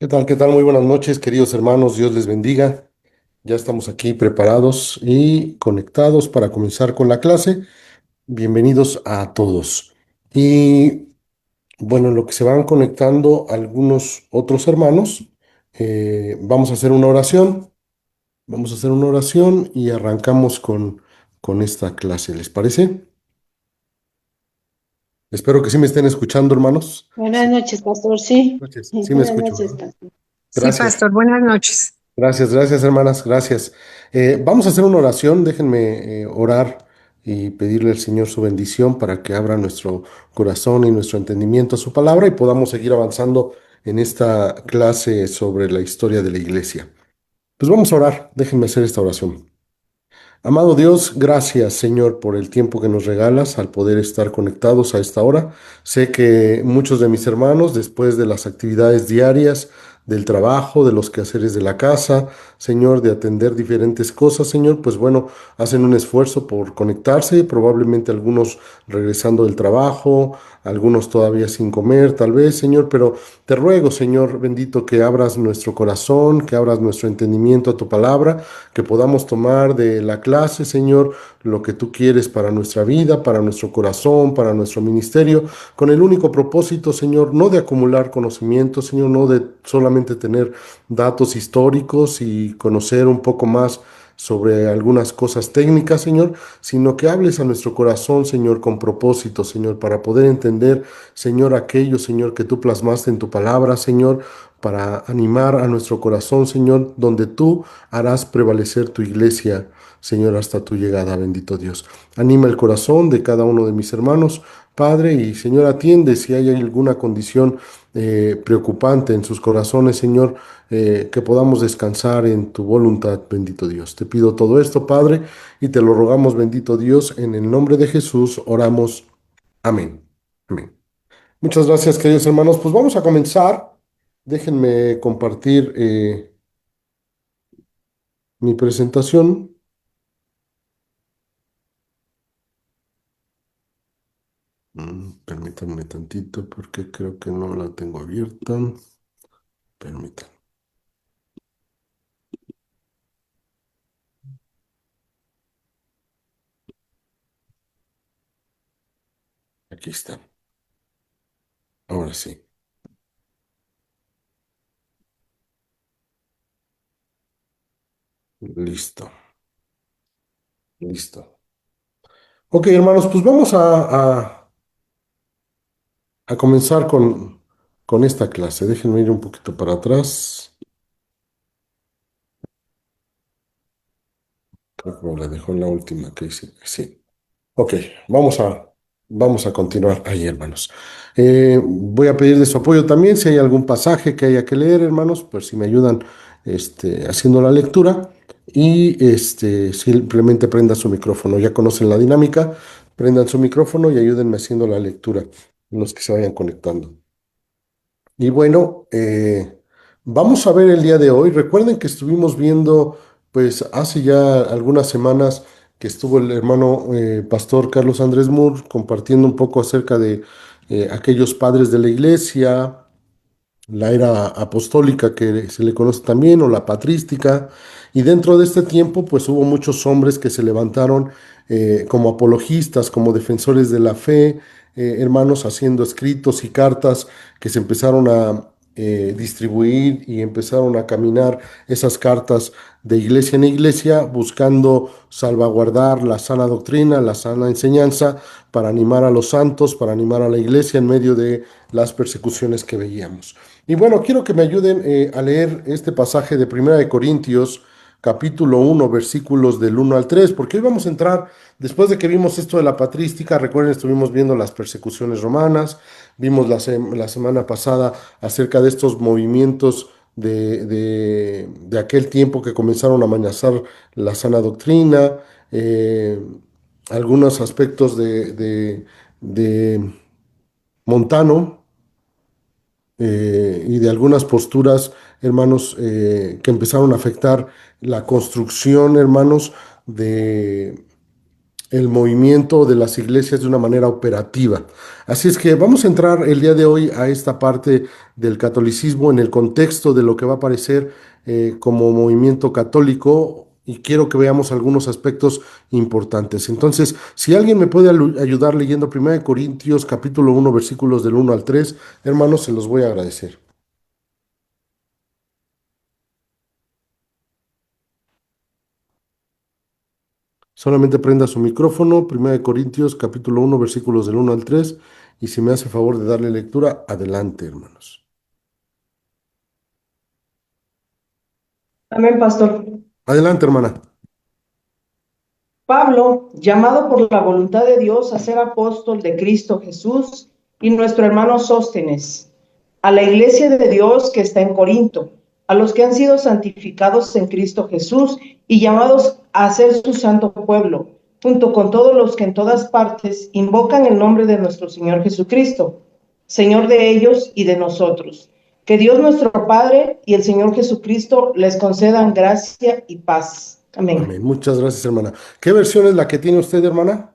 ¿Qué tal? ¿Qué tal? Muy buenas noches, queridos hermanos. Dios les bendiga. Ya estamos aquí preparados y conectados para comenzar con la clase. Bienvenidos a todos. Y bueno, en lo que se van conectando algunos otros hermanos, vamos a hacer una oración. Vamos a hacer una oración y arrancamos con esta clase. ¿Les parece? Espero que sí me estén escuchando, hermanos. Buenas Sí, noches, pastor. Sí, noches. sí, Sí me buenas escucho, noches, ¿verdad? pastor. Sí, Gracias. pastor, buenas noches. Gracias, gracias, hermanas, gracias. Vamos a hacer una oración, déjenme orar y pedirle al Señor su bendición para que abra nuestro corazón y nuestro entendimiento a su palabra y podamos seguir avanzando en esta clase sobre la historia de la iglesia. Pues vamos a orar, déjenme hacer esta oración. Amado Dios, gracias Señor por el tiempo que nos regalas al poder estar conectados a esta hora. Sé que muchos de mis hermanos, después de las actividades diarias, del trabajo, de los quehaceres de la casa, Señor, de atender diferentes cosas, Señor, pues bueno, hacen un esfuerzo por conectarse, probablemente algunos regresando del trabajo, algunos todavía sin comer, tal vez, Señor, pero te ruego, Señor bendito, que abras nuestro corazón, que abras nuestro entendimiento a tu palabra, que podamos tomar de la clase, Señor, lo que tú quieres para nuestra vida, para nuestro corazón, para nuestro ministerio, con el único propósito, Señor, no de acumular conocimiento, Señor, no de solamente tener datos históricos y conocer un poco más sobre algunas cosas técnicas, Señor, sino que hables a nuestro corazón, Señor, con propósito, Señor, para poder entender, Señor, aquello, Señor, que tú plasmaste en tu palabra, Señor, para animar a nuestro corazón, Señor, donde tú harás prevalecer tu iglesia, Señor, hasta tu llegada, bendito Dios. Anima el corazón de cada uno de mis hermanos, Padre, y Señor, atiende si hay alguna condición preocupante en sus corazones, Señor, que podamos descansar en tu voluntad, bendito Dios. Te pido todo esto, Padre, y te lo rogamos, bendito Dios, en el nombre de Jesús, oramos. Amén. Amén. Muchas gracias, queridos hermanos. Pues vamos a comenzar. Déjenme compartir mi presentación. Permítanme tantito porque creo que no la tengo abierta. Permítanme. Aquí está. Ahora sí. Listo. Listo. Ok, hermanos, pues vamos a comenzar con esta clase. Déjenme ir un poquito para atrás. Creo que me la dejó en la última que hice. Sí. Ok, vamos vamos a continuar ahí, hermanos. Voy a pedir de su apoyo también, si hay algún pasaje que haya que leer, hermanos, pues si me ayudan haciendo la lectura y simplemente prendan su micrófono. Ya conocen la dinámica, prendan su micrófono y ayúdenme haciendo la lectura, los que se vayan conectando. Y bueno, vamos a ver el día de hoy. Recuerden que estuvimos viendo, pues hace ya algunas semanas que estuvo el hermano pastor Carlos Andrés Moore compartiendo un poco acerca de aquellos padres de la iglesia, la era apostólica que se le conoce también, o la patrística, y dentro de este tiempo pues hubo muchos hombres que se levantaron como apologistas, como defensores de la fe, hermanos haciendo escritos y cartas que se empezaron a distribuir y empezaron a caminar esas cartas de iglesia en iglesia, buscando salvaguardar la sana doctrina, la sana enseñanza, para animar a los santos, para animar a la iglesia en medio de las persecuciones que veíamos. Y bueno, quiero que me ayuden a leer este pasaje de Primera de Corintios, capítulo 1, versículos del 1 al 3, porque hoy vamos a entrar, después de que vimos esto de la patrística, recuerden, estuvimos viendo las persecuciones romanas, vimos la semana pasada acerca de estos movimientos de aquel tiempo que comenzaron a amenazar la sana doctrina, eh, algunos aspectos de Montano, y de algunas posturas, hermanos, que empezaron a afectar la construcción, hermanos, de, el movimiento de las iglesias de una manera operativa. Así es que vamos a entrar el día de hoy a esta parte del catolicismo en el contexto de lo que va a aparecer como movimiento católico y quiero que veamos algunos aspectos importantes. Entonces, si alguien me puede ayudar leyendo 1 Corintios capítulo 1 versículos del 1 al 3, hermanos, se los voy a agradecer. Solamente prenda su micrófono, 1 Corintios capítulo 1 versículos del 1 al 3, y si me hace favor de darle lectura, adelante, hermanos. Amén, pastor. Adelante, hermana. Pablo, llamado por la voluntad de Dios a ser apóstol de Cristo Jesús, y nuestro hermano Sóstenes, a la iglesia de Dios que está en Corinto, a los que han sido santificados en Cristo Jesús y llamados a ser su santo pueblo, junto con todos los que en todas partes invocan el nombre de nuestro Señor Jesucristo, Señor de ellos y de nosotros. Que Dios nuestro Padre y el Señor Jesucristo les concedan gracia y paz. Amén. Amén. Muchas gracias, hermana. ¿Qué versión es la que tiene usted, hermana?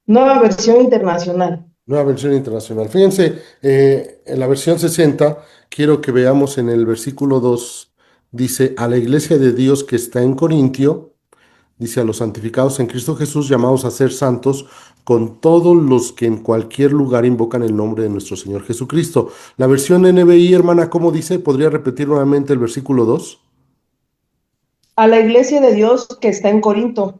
Nueva versión internacional. Nueva versión internacional. Fíjense, en la versión 60, quiero que veamos en el versículo 2, dice, a la iglesia de Dios que está en Corintio, dice, a los santificados en Cristo Jesús, llamados a ser santos, con todos los que en cualquier lugar invocan el nombre de nuestro Señor Jesucristo. La versión NBI, hermana, ¿cómo dice? ¿Podría repetir nuevamente el versículo 2? A la iglesia de Dios que está en Corinto,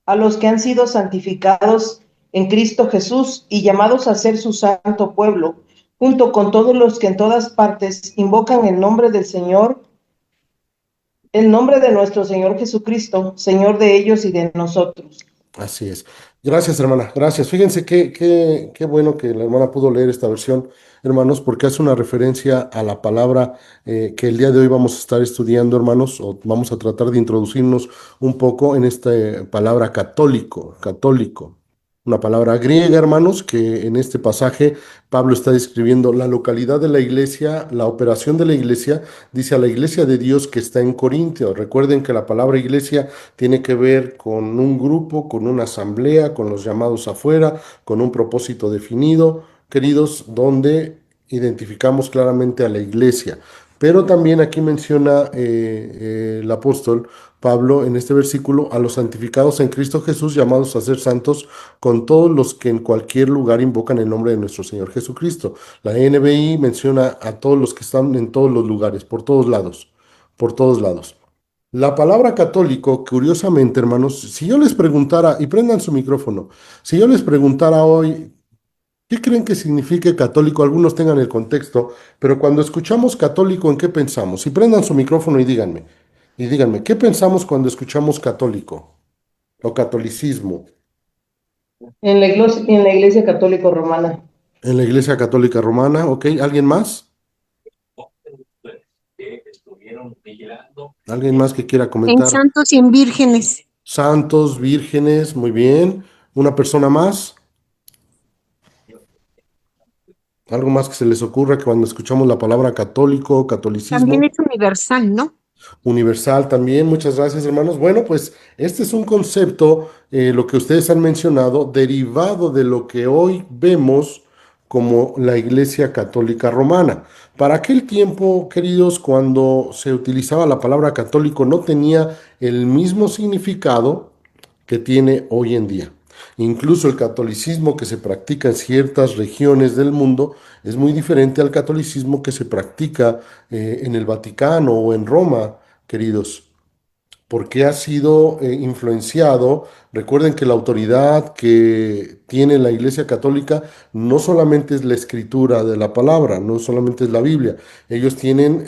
a los que han sido santificados en Cristo Jesús y llamados a ser su santo pueblo, junto con todos los que en todas partes invocan el nombre del Señor, el nombre de nuestro Señor Jesucristo, Señor de ellos y de nosotros. Así es. Gracias, hermana. Gracias. Fíjense qué bueno que la hermana pudo leer esta versión, hermanos, porque hace una referencia a la palabra que el día de hoy vamos a estar estudiando, hermanos, o vamos a tratar de introducirnos un poco en esta palabra católico, católico. Una palabra griega, hermanos, que en este pasaje Pablo está describiendo la localidad de la iglesia, la operación de la iglesia, dice a la iglesia de Dios que está en Corintio. Recuerden que la palabra iglesia tiene que ver con un grupo, con una asamblea, con los llamados afuera, con un propósito definido, queridos, donde identificamos claramente a la iglesia. Pero también aquí menciona el apóstol Pablo en este versículo a los santificados en Cristo Jesús, llamados a ser santos, con todos los que en cualquier lugar invocan el nombre de nuestro Señor Jesucristo. La NBI menciona a todos los que están en todos los lugares, por todos lados, por todos lados. La palabra católico, curiosamente, hermanos, si yo les preguntara, y prendan su micrófono, si yo les preguntara hoy, ¿qué creen que signifique católico? Algunos tengan el contexto, pero cuando escuchamos católico, ¿en qué pensamos? Y prendan su micrófono y díganme, ¿qué pensamos cuando escuchamos católico o catolicismo En la iglesia católica romana. en la Iglesia Católica Romana? ¿Ok? ¿Alguien más? ¿Alguien más que quiera En comentar? santos y en vírgenes. Santos, vírgenes, muy bien. ¿Una persona más? ¿Algo más que se les ocurra que cuando escuchamos la palabra católico, También catolicismo? es universal, ¿no? Universal también, muchas gracias, hermanos. Bueno, pues este es un concepto, lo que ustedes han mencionado, derivado de lo que hoy vemos como la Iglesia Católica Romana. Para aquel tiempo, queridos, cuando se utilizaba la palabra católico, no tenía el mismo significado que tiene hoy en día. Incluso el catolicismo que se practica en ciertas regiones del mundo es muy diferente al catolicismo que se practica en el Vaticano o en Roma, queridos, porque ha sido influenciado. Recuerden que la autoridad que tiene la Iglesia Católica no solamente es la escritura de la palabra, no solamente es la Biblia. Ellos tienen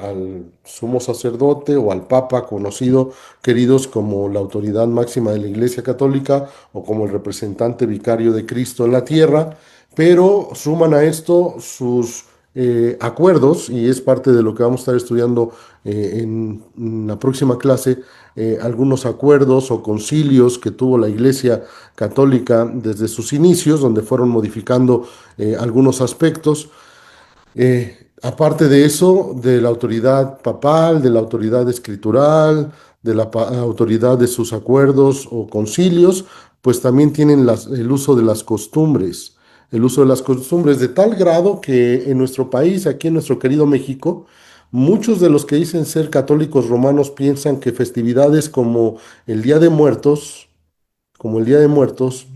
al sumo sacerdote o al papa conocido, queridos, como la autoridad máxima de la Iglesia Católica o como el representante vicario de Cristo en la tierra, pero suman a esto sus acuerdos, y es parte de lo que vamos a estar estudiando en la próxima clase, algunos acuerdos o concilios que tuvo la Iglesia Católica desde sus inicios, donde fueron modificando algunos aspectos. Aparte de eso, de la autoridad papal, de la autoridad escritural, de la autoridad de sus acuerdos o concilios, pues también tienen el uso de las costumbres, el uso de las costumbres de tal grado que en nuestro país, aquí en nuestro querido México, muchos de los que dicen ser católicos romanos piensan que festividades el Día de Muertos, como el Día de Muertos,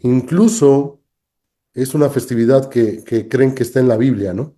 incluso es una festividad que creen que está en la Biblia, ¿no?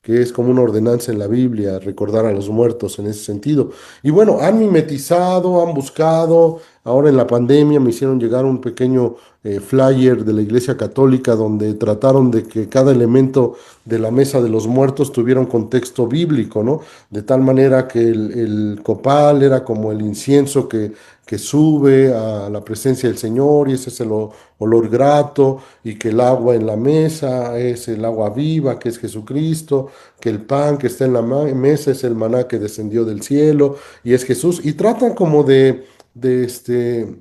Que es como una ordenanza en la Biblia, recordar a los muertos en ese sentido. Y bueno, han mimetizado, han buscado, ahora en la pandemia me hicieron llegar un pequeño flyer de la Iglesia Católica donde trataron de que cada elemento de la mesa de los muertos tuviera un contexto bíblico, ¿no? De tal manera que el copal era como el incienso que sube a la presencia del Señor y ese es el olor grato, y que el agua en la mesa es el agua viva, que es Jesucristo, que el pan que está en la mesa es el maná que descendió del cielo y es Jesús. Y tratan como de, este,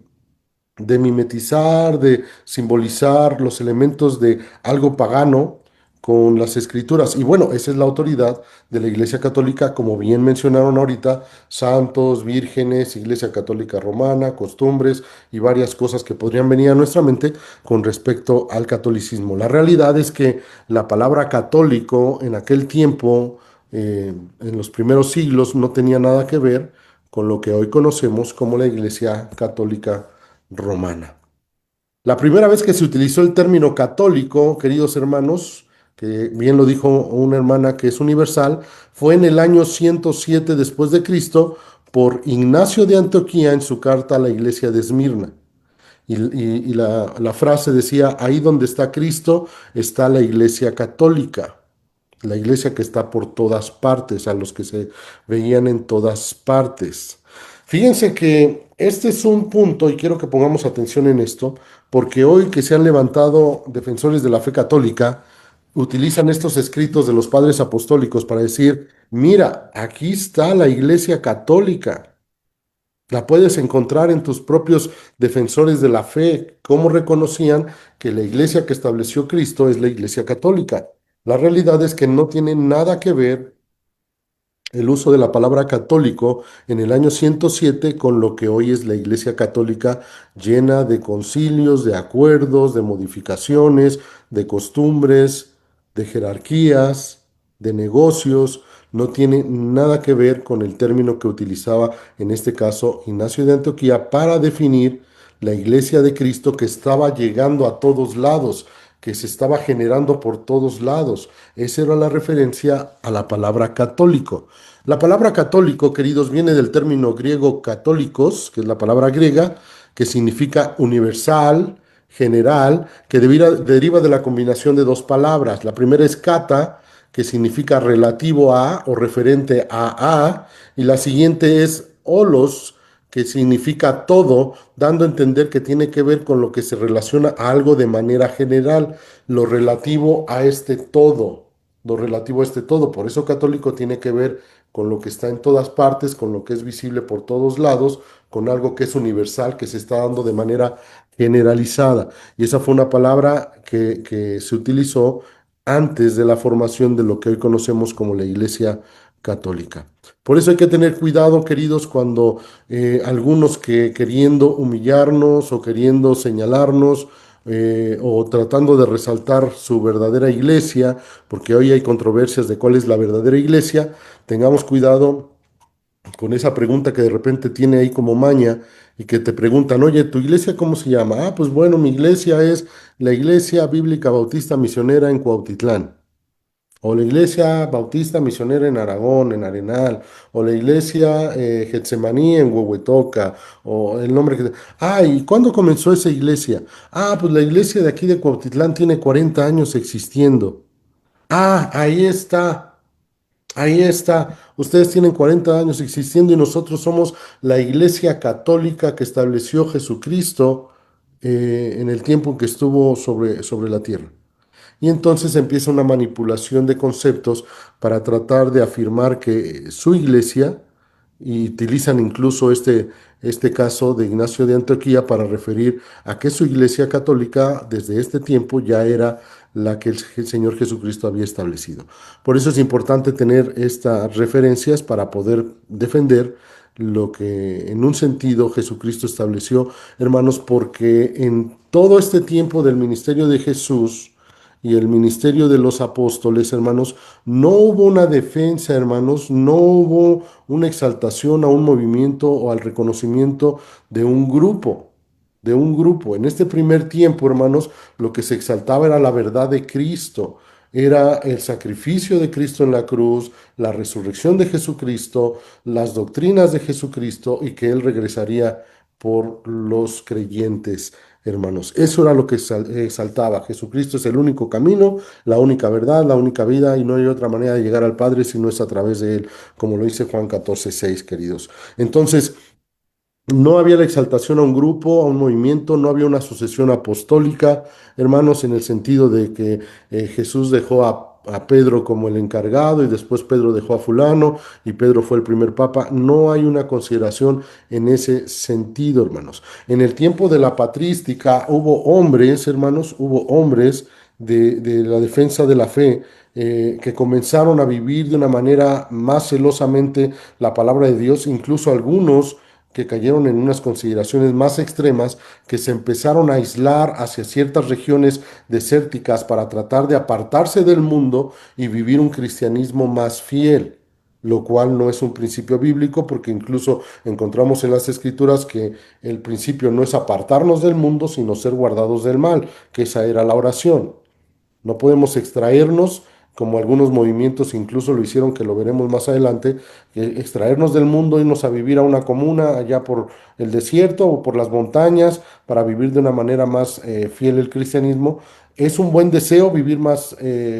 de mimetizar, de simbolizar los elementos de algo pagano con las escrituras. Y bueno, esa es la autoridad de la Iglesia Católica, como bien mencionaron ahorita, santos, vírgenes, Iglesia Católica Romana, costumbres y varias cosas que podrían venir a nuestra mente con respecto al catolicismo. La realidad es que la palabra católico en aquel tiempo, en los primeros siglos, no tenía nada que ver con lo que hoy conocemos como la Iglesia Católica Romana. La primera vez que se utilizó el término católico, queridos hermanos, que bien lo dijo una hermana que es universal, fue en el año 107 después de Cristo por Ignacio de Antioquía en su carta a la iglesia de Esmirna. Y la frase decía, ahí donde está Cristo está la iglesia católica, la iglesia que está por todas partes, a los que se veían en todas partes. Fíjense que este es un punto, y quiero que pongamos atención en esto, porque hoy que se han levantado defensores de la fe católica, utilizan estos escritos de los padres apostólicos para decir, mira, aquí está la iglesia católica. La puedes encontrar en tus propios defensores de la fe, cómo reconocían que la iglesia que estableció Cristo es la iglesia católica. La realidad es que no tiene nada que ver el uso de la palabra católico en el año 107 con lo que hoy es la Iglesia Católica, llena de concilios, de acuerdos, de modificaciones, de costumbres, de jerarquías, de negocios. No tiene nada que ver con el término que utilizaba en este caso Ignacio de Antioquía para definir la Iglesia de Cristo que estaba llegando a todos lados, que se estaba generando por todos lados. Esa era la referencia a la palabra católico. La palabra católico, queridos, viene del término griego católicos, que es la palabra griega, que significa universal, general, que deriva de la combinación de dos palabras. La primera es kata, que significa relativo a o referente a, y la siguiente es holos, que significa todo, dando a entender que tiene que ver con lo que se relaciona a algo de manera general, lo relativo a este todo, lo relativo a este todo. Por eso católico tiene que ver con lo que está en todas partes, con lo que es visible por todos lados, con algo que es universal, que se está dando de manera generalizada. Y esa fue una palabra que se utilizó antes de la formación de lo que hoy conocemos como la Iglesia Católica. Por eso hay que tener cuidado, queridos, cuando algunos que queriendo humillarnos o queriendo señalarnos o tratando de resaltar su verdadera iglesia, porque hoy hay controversias de cuál es la verdadera iglesia, tengamos cuidado con esa pregunta que de repente tiene ahí como maña y que te preguntan, oye, ¿tu iglesia cómo se llama? Ah, pues bueno, mi iglesia es la Iglesia Bíblica Bautista Misionera en Cuautitlán. O la iglesia bautista misionera en Aragón, en Arenal, o la iglesia Getsemaní en Huehuetoca, o el nombre que... Ah, ¿y cuándo comenzó esa iglesia? Ah, pues la iglesia de aquí de Cuautitlán tiene 40 años existiendo. Ah, ahí está, ahí está. Ustedes tienen 40 años existiendo y nosotros somos la iglesia católica que estableció Jesucristo en el tiempo en que estuvo sobre la tierra. Y entonces empieza una manipulación de conceptos para tratar de afirmar que su iglesia, y utilizan incluso este caso de Ignacio de Antioquía para referir a que su iglesia católica desde este tiempo ya era la que el Señor Jesucristo había establecido. Por eso es importante tener estas referencias para poder defender lo que en un sentido Jesucristo estableció, hermanos, porque en todo este tiempo del ministerio de Jesús y el ministerio de los apóstoles, hermanos, no hubo una defensa, hermanos, no hubo una exaltación a un movimiento o al reconocimiento de un grupo. De un grupo. En este primer tiempo, hermanos, lo que se exaltaba era la verdad de Cristo, era el sacrificio de Cristo en la cruz, la resurrección de Jesucristo, las doctrinas de Jesucristo y que Él regresaría por los creyentes, hermanos. Eso era lo que exaltaba. Jesucristo es el único camino, la única verdad, la única vida y no hay otra manera de llegar al Padre si no es a través de Él, como lo dice Juan 14:6, queridos. Entonces, no había la exaltación a un grupo, a un movimiento, no había una sucesión apostólica, hermanos, en el sentido de que Jesús dejó a Pedro como el encargado y después Pedro dejó a fulano y Pedro fue el primer papa. No hay una consideración en ese sentido, hermanos. En el tiempo de la patrística hubo hombres, hermanos, hubo hombres de la defensa de la fe que comenzaron a vivir de una manera más celosamente la palabra de Dios, incluso algunos que cayeron en unas consideraciones más extremas, que se empezaron a aislar hacia ciertas regiones desérticas para tratar de apartarse del mundo y vivir un cristianismo más fiel, lo cual no es un principio bíblico porque incluso encontramos en las escrituras que el principio no es apartarnos del mundo, sino ser guardados del mal, que esa era la oración. No podemos extraernos, como algunos movimientos incluso lo hicieron, que lo veremos más adelante, extraernos del mundo, irnos a vivir a una comuna allá por el desierto o por las montañas para vivir de una manera más fiel el cristianismo. ¿Es un buen deseo vivir más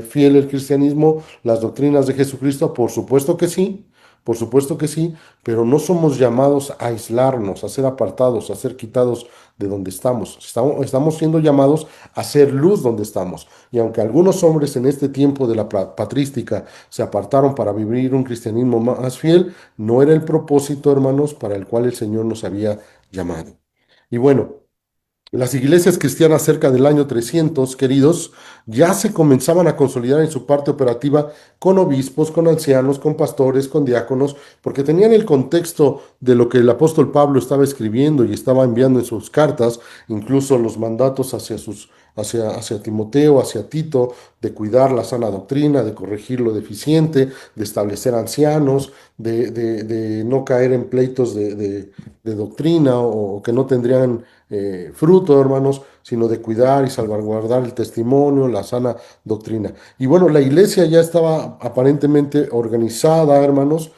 fiel el cristianismo, las doctrinas de Jesucristo? Por supuesto que sí. Por supuesto que sí, pero no somos llamados a aislarnos, a ser apartados, a ser quitados de donde estamos. Estamos siendo llamados a ser luz donde estamos. Y aunque algunos hombres en este tiempo de la patrística se apartaron para vivir un cristianismo más fiel, no era el propósito, hermanos, para el cual el Señor nos había llamado. Y bueno, las iglesias cristianas cerca del año 300, queridos, ya se comenzaban a consolidar en su parte operativa con obispos, con ancianos, con pastores, con diáconos, porque tenían el contexto de lo que el apóstol Pablo estaba escribiendo y estaba enviando en sus cartas, incluso los mandatos hacia Timoteo, hacia Tito, de cuidar la sana doctrina, de corregir lo deficiente, de establecer ancianos, de no caer en pleitos de doctrina o que no tendrían fruto, hermanos, sino de cuidar y salvaguardar el testimonio, la sana doctrina. Y bueno, la iglesia ya estaba aparentemente organizada, hermanos,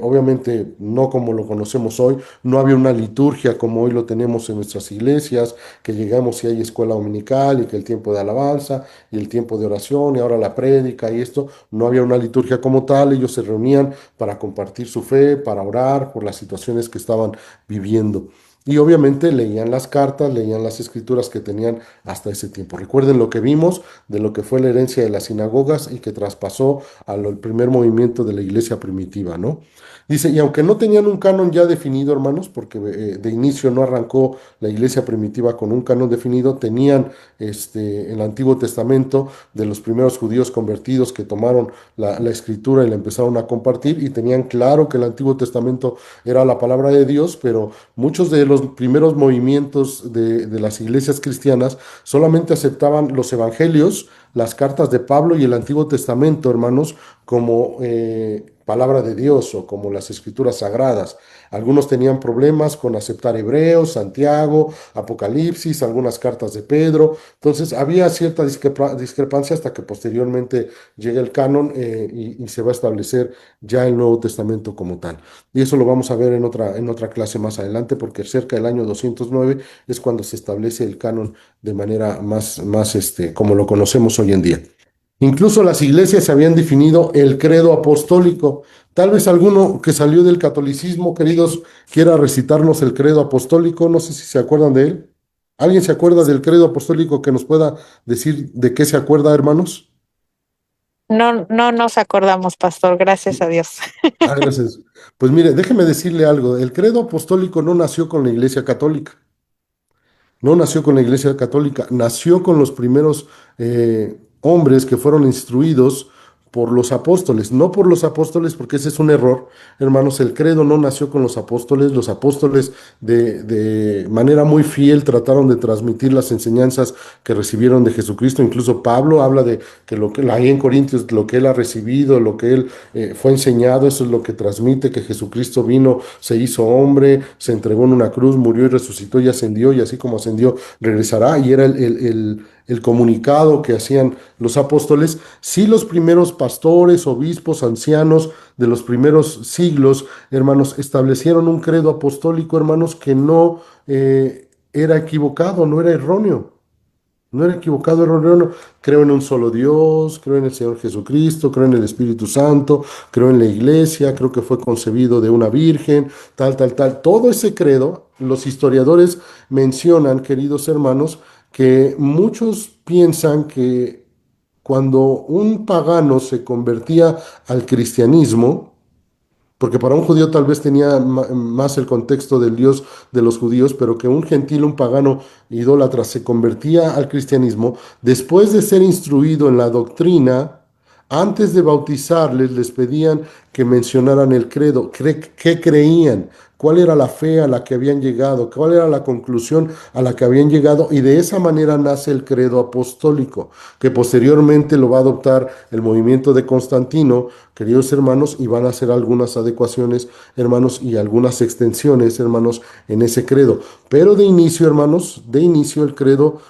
obviamente no como lo conocemos hoy, no había una liturgia como hoy lo tenemos en nuestras iglesias, que llegamos y hay escuela dominical y que el tiempo de alabanza y el tiempo de oración y ahora la prédica y esto, no había una liturgia como tal, ellos se reunían para compartir su fe, para orar por las situaciones que estaban viviendo. Y obviamente leían las cartas, leían las escrituras que tenían hasta ese tiempo. Recuerden lo que vimos de lo que fue la herencia de las sinagogas y que traspasó al primer movimiento de la iglesia primitiva, ¿no? Dice, y aunque no tenían un canon ya definido, hermanos, porque de inicio no arrancó la iglesia primitiva con un canon definido, tenían el Antiguo Testamento de los primeros judíos convertidos que tomaron la escritura y la empezaron a compartir y tenían claro que el Antiguo Testamento era la palabra de Dios, pero muchos de los primeros movimientos de las iglesias cristianas solamente aceptaban los evangelios, las cartas de Pablo y el Antiguo Testamento, hermanos, como palabra de Dios o como las escrituras sagradas. Algunos tenían problemas con aceptar Hebreos, Santiago, Apocalipsis, algunas cartas de Pedro. Entonces había cierta discrepancia hasta que posteriormente llega el canon y se va a establecer ya el Nuevo Testamento como tal. Y eso lo vamos a ver en otra clase más adelante, porque cerca del año 209 es cuando se establece el canon de manera más como lo conocemos hoy en día. Incluso las iglesias se habían definido el credo apostólico. Tal vez alguno que salió del catolicismo, queridos, quiera recitarnos el credo apostólico. No sé si se acuerdan de él. ¿Alguien se acuerda del credo apostólico que nos pueda decir de qué se acuerda, hermanos? No, no nos acordamos, pastor, gracias a Dios. Ah, gracias. Pues mire, déjeme decirle algo. El credo apostólico no nació con la Iglesia Católica. No nació con la Iglesia Católica, nació con los primeros hombres que fueron instruidos por los apóstoles, no por los apóstoles, porque ese es un error, hermanos. El credo no nació con los apóstoles de manera muy fiel trataron de transmitir las enseñanzas que recibieron de Jesucristo. Incluso Pablo habla de que lo que ahí en Corintios, lo que él ha recibido, lo que él fue enseñado, eso es lo que transmite, que Jesucristo vino, se hizo hombre, se entregó en una cruz, murió y resucitó y ascendió, y así como ascendió, regresará. Y era el comunicado que hacían los apóstoles. Sí, los primeros pastores, obispos, ancianos de los primeros siglos, hermanos, establecieron un credo apostólico, hermanos, que no era equivocado, no era erróneo. No era equivocado, erróneo. Creo en un solo Dios, creo en el Señor Jesucristo, creo en el Espíritu Santo, creo en la iglesia, creo que fue concebido de una virgen, tal, tal, tal. Todo ese credo, los historiadores mencionan, queridos hermanos, que muchos piensan que cuando un pagano se convertía al cristianismo, porque para un judío tal vez tenía más el contexto del Dios de los judíos, pero que un gentil, un pagano idólatra se convertía al cristianismo, después de ser instruido en la doctrina, antes de bautizarles, les pedían que mencionaran el credo, qué creían, cuál era la fe a la que habían llegado, cuál era la conclusión a la que habían llegado, y de esa manera nace el credo apostólico, que posteriormente lo va a adoptar el movimiento de Constantino, queridos hermanos, y van a hacer algunas adecuaciones, hermanos, y algunas extensiones, hermanos, en ese credo. Pero de inicio, hermanos, de inicio el credo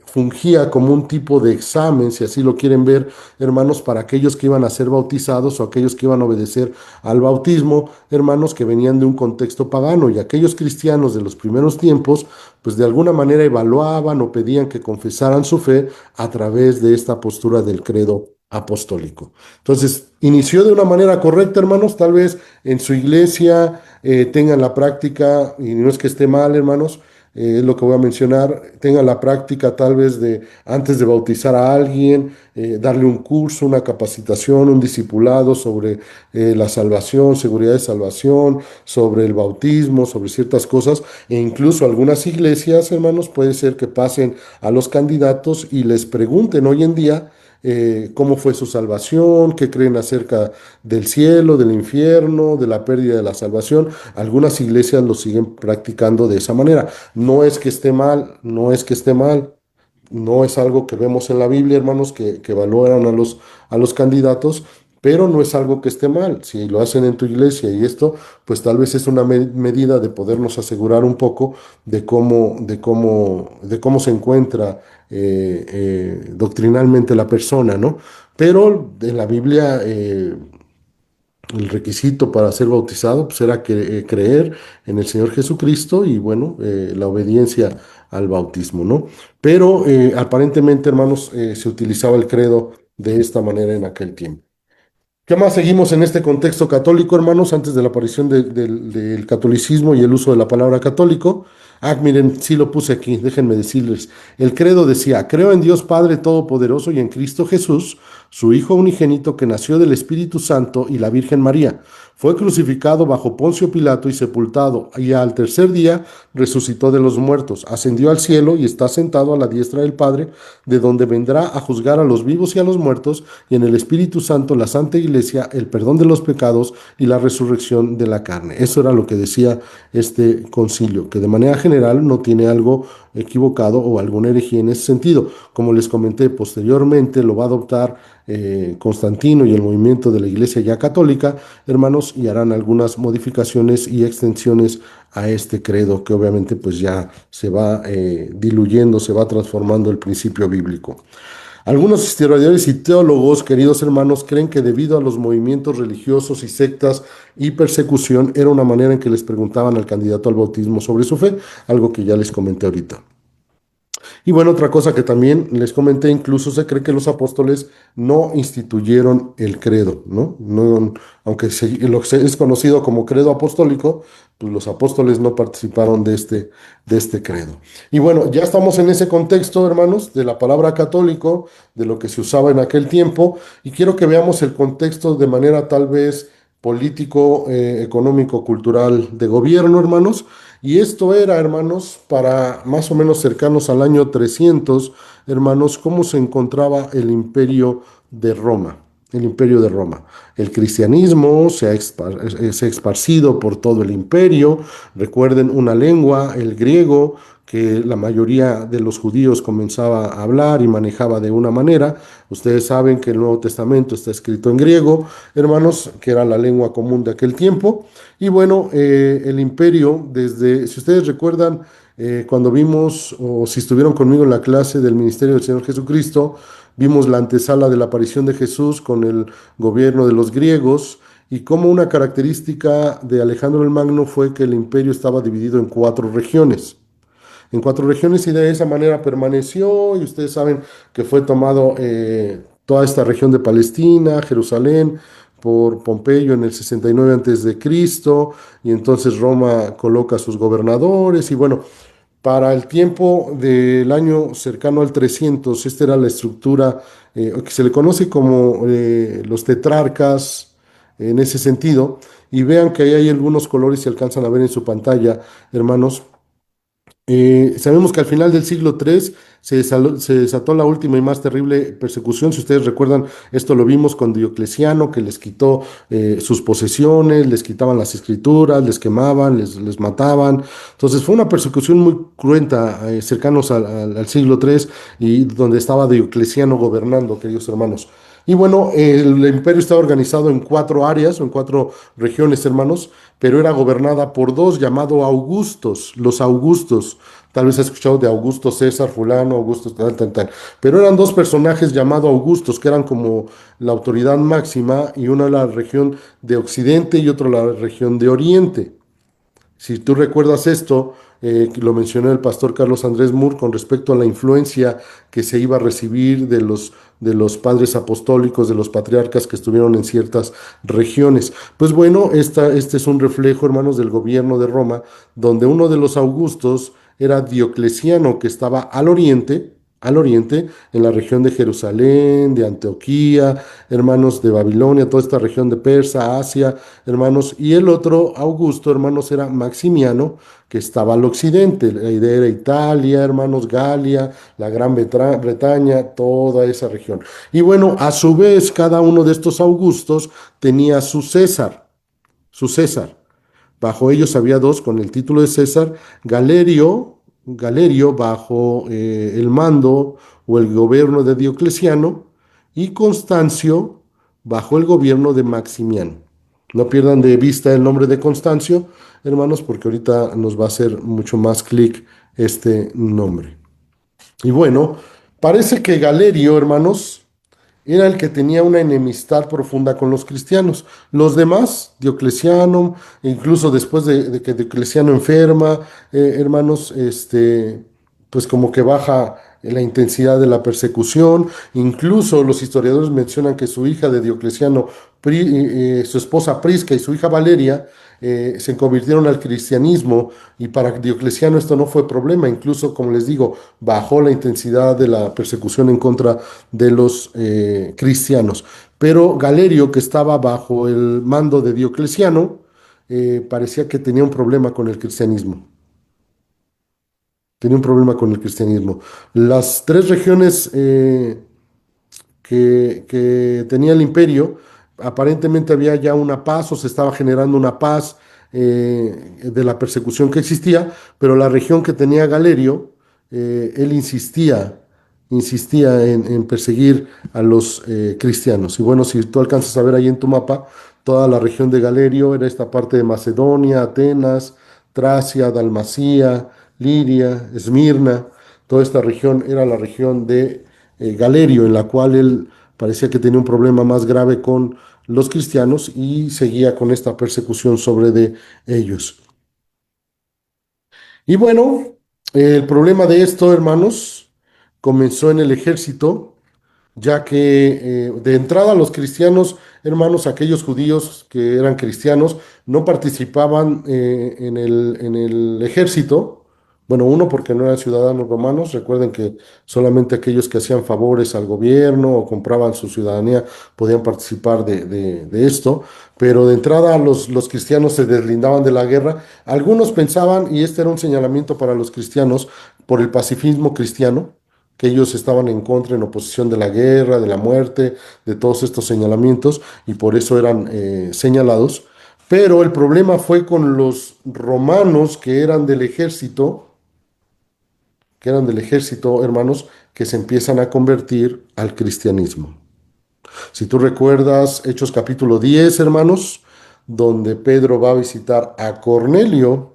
fungía como un tipo de examen, si así lo quieren ver, hermanos, para aquellos que iban a ser bautizados o aquellos que iban a obedecer al bautismo, hermanos, que venían de un contexto pagano, y aquellos cristianos de los primeros tiempos, pues de alguna manera evaluaban o pedían que confesaran su fe a través de esta postura del credo apostólico. Entonces, inició de una manera correcta, hermanos, tal vez en su iglesia tengan la práctica, y no es que esté mal, hermanos, es lo que voy a mencionar, tengan la práctica tal vez de, antes de bautizar a alguien, darle un curso, una capacitación, un discipulado sobre la salvación, seguridad de salvación, sobre el bautismo, sobre ciertas cosas, e incluso algunas iglesias, hermanos, puede ser que pasen a los candidatos y les pregunten hoy en día cómo fue su salvación, qué creen acerca del cielo, del infierno, de la pérdida de la salvación. Algunas iglesias lo siguen practicando de esa manera. No es que esté mal, no es que esté mal. No es algo que vemos en la Biblia, hermanos, que valoran a los candidatos, pero no es algo que esté mal. Si lo hacen en tu iglesia y esto, pues tal vez es una medida de podernos asegurar un poco de cómo se encuentra doctrinalmente la persona, ¿no? Pero en la Biblia el requisito para ser bautizado pues era creer en el Señor Jesucristo y bueno, la obediencia al bautismo, ¿no? Pero aparentemente, hermanos, se utilizaba el credo de esta manera en aquel tiempo. ¿Qué más seguimos en este contexto católico, hermanos, antes de la aparición del catolicismo y el uso de la palabra católico? Ah, miren, sí lo puse aquí, déjenme decirles. El credo decía, creo en Dios Padre Todopoderoso y en Cristo Jesús, su Hijo unigénito que nació del Espíritu Santo y la Virgen María. Fue crucificado bajo Poncio Pilato y sepultado, y al tercer día resucitó de los muertos, ascendió al cielo y está sentado a la diestra del Padre, de donde vendrá a juzgar a los vivos y a los muertos, y en el Espíritu Santo, la Santa Iglesia, el perdón de los pecados y la resurrección de la carne. Eso era lo que decía este concilio, que de manera general no tiene algo equivocado o alguna herejía en ese sentido. Como les comenté, posteriormente lo va a adoptar Constantino y el movimiento de la Iglesia ya católica, hermanos, y harán algunas modificaciones y extensiones a este credo que obviamente pues ya se va diluyendo, se va transformando el principio bíblico. Algunos historiadores y teólogos, queridos hermanos, creen que debido a los movimientos religiosos y sectas y persecución, era una manera en que les preguntaban al candidato al bautismo sobre su fe, algo que ya les comenté ahorita. Y bueno, otra cosa que también les comenté, incluso se cree que los apóstoles no instituyeron el credo, ¿no? Aunque es conocido como credo apostólico, pues los apóstoles no participaron de este credo. Y bueno, ya estamos en ese contexto, hermanos, de la palabra católico, de lo que se usaba en aquel tiempo, y quiero que veamos el contexto de manera tal vez político, económico, cultural, de gobierno, hermanos. Y esto era, hermanos, para más o menos cercanos al año 300, hermanos, cómo se encontraba el imperio de Roma. El imperio de Roma. El cristianismo se ha esparcido por todo el imperio. Recuerden una lengua, el griego, que la mayoría de los judíos comenzaba a hablar y manejaba de una manera. Ustedes saben que el Nuevo Testamento está escrito en griego, hermanos, que era la lengua común de aquel tiempo. Y bueno, el imperio, si ustedes recuerdan, cuando vimos, o si estuvieron conmigo en la clase del ministerio del Señor Jesucristo, vimos la antesala de la aparición de Jesús con el gobierno de los griegos y cómo una característica de Alejandro el Magno fue que el imperio estaba dividido en cuatro regiones y de esa manera permaneció y ustedes saben que fue tomado toda esta región de Palestina, Jerusalén, por Pompeyo en el 69 antes de Cristo y entonces Roma coloca a sus gobernadores y bueno, para el tiempo del año cercano al 300, esta era la estructura que se le conoce como los tetrarcas en ese sentido. Y vean que ahí hay algunos colores, se alcanzan a ver en su pantalla, hermanos. Sabemos que al final del siglo III se desató la última y más terrible persecución. Si ustedes recuerdan, esto lo vimos con Diocleciano, que les quitó sus posesiones, les quitaban las escrituras, les quemaban, les mataban. Entonces fue una persecución muy cruenta, cercanos al siglo III, y donde estaba Diocleciano gobernando, queridos hermanos. Y bueno, el imperio estaba organizado en cuatro áreas o en cuatro regiones, hermanos, pero era gobernada por dos llamados Augustos, los Augustos. Tal vez has escuchado de Augusto César, fulano, Augusto, tal, tal, tal. Pero eran dos personajes llamados Augustos, que eran como la autoridad máxima, y uno la región de Occidente y otro la región de Oriente. Si tú recuerdas esto, que lo mencionó el pastor Carlos Andrés Moore con respecto a la influencia que se iba a recibir de los padres apostólicos, de los patriarcas que estuvieron en ciertas regiones. Pues bueno, este es un reflejo, hermanos, del gobierno de Roma, donde uno de los augustos era Diocleciano, que estaba al oriente, en la región de Jerusalén, de Antioquía, hermanos de Babilonia, toda esta región de Persa, Asia, hermanos, y el otro Augusto, hermanos, era Maximiano, que estaba al occidente, la idea era Italia, hermanos, Galia, la Gran Bretaña, toda esa región. Y bueno, a su vez, cada uno de estos Augustos tenía su César. Bajo ellos había dos con el título de César, Galerio bajo el mando o el gobierno de Diocleciano y Constancio bajo el gobierno de Maximiano. No pierdan de vista el nombre de Constancio, hermanos, porque ahorita nos va a hacer mucho más clic este nombre. Y bueno, parece que Galerio, hermanos, era el que tenía una enemistad profunda con los cristianos. Los demás, Diocleciano, incluso después de que Diocleciano enferma, hermanos, pues como que baja la intensidad de la persecución. Incluso los historiadores mencionan que su hija de Diocleciano, su esposa Prisca y su hija Valeria, se convirtieron al cristianismo y para Diocleciano esto no fue problema, incluso como les digo, bajó la intensidad de la persecución en contra de los cristianos. Pero Galerio, que estaba bajo el mando de Diocleciano, parecía que tenía un problema con el cristianismo. Tenía un problema con el cristianismo. Las tres regiones que tenía el imperio, aparentemente había ya una paz o se estaba generando una paz de la persecución que existía, pero la región que tenía Galerio, él insistía en perseguir a los cristianos. Y bueno, si tú alcanzas a ver ahí en tu mapa, toda la región de Galerio era esta parte de Macedonia, Atenas, Tracia, Dalmacia, Liria, Esmirna, toda esta región era la región de Galerio, en la cual él parecía que tenía un problema más grave con los cristianos y seguía con esta persecución sobre de ellos. Y bueno, el problema de esto, hermanos, comenzó en el ejército, ya que de entrada los cristianos hermanos, aquellos judíos que eran cristianos no participaban en el ejército. Bueno, uno porque no eran ciudadanos romanos. Recuerden que solamente aquellos que hacían favores al gobierno o compraban su ciudadanía podían participar de esto. Pero de entrada los cristianos se deslindaban de la guerra. Algunos pensaban, y este era un señalamiento para los cristianos, por el pacifismo cristiano, que ellos estaban en contra, en oposición de la guerra, de la muerte, de todos estos señalamientos, y por eso eran señalados. Pero el problema fue con los romanos que eran del ejército, hermanos, que se empiezan a convertir al cristianismo. Si tú recuerdas Hechos capítulo 10, hermanos, donde Pedro va a visitar a Cornelio,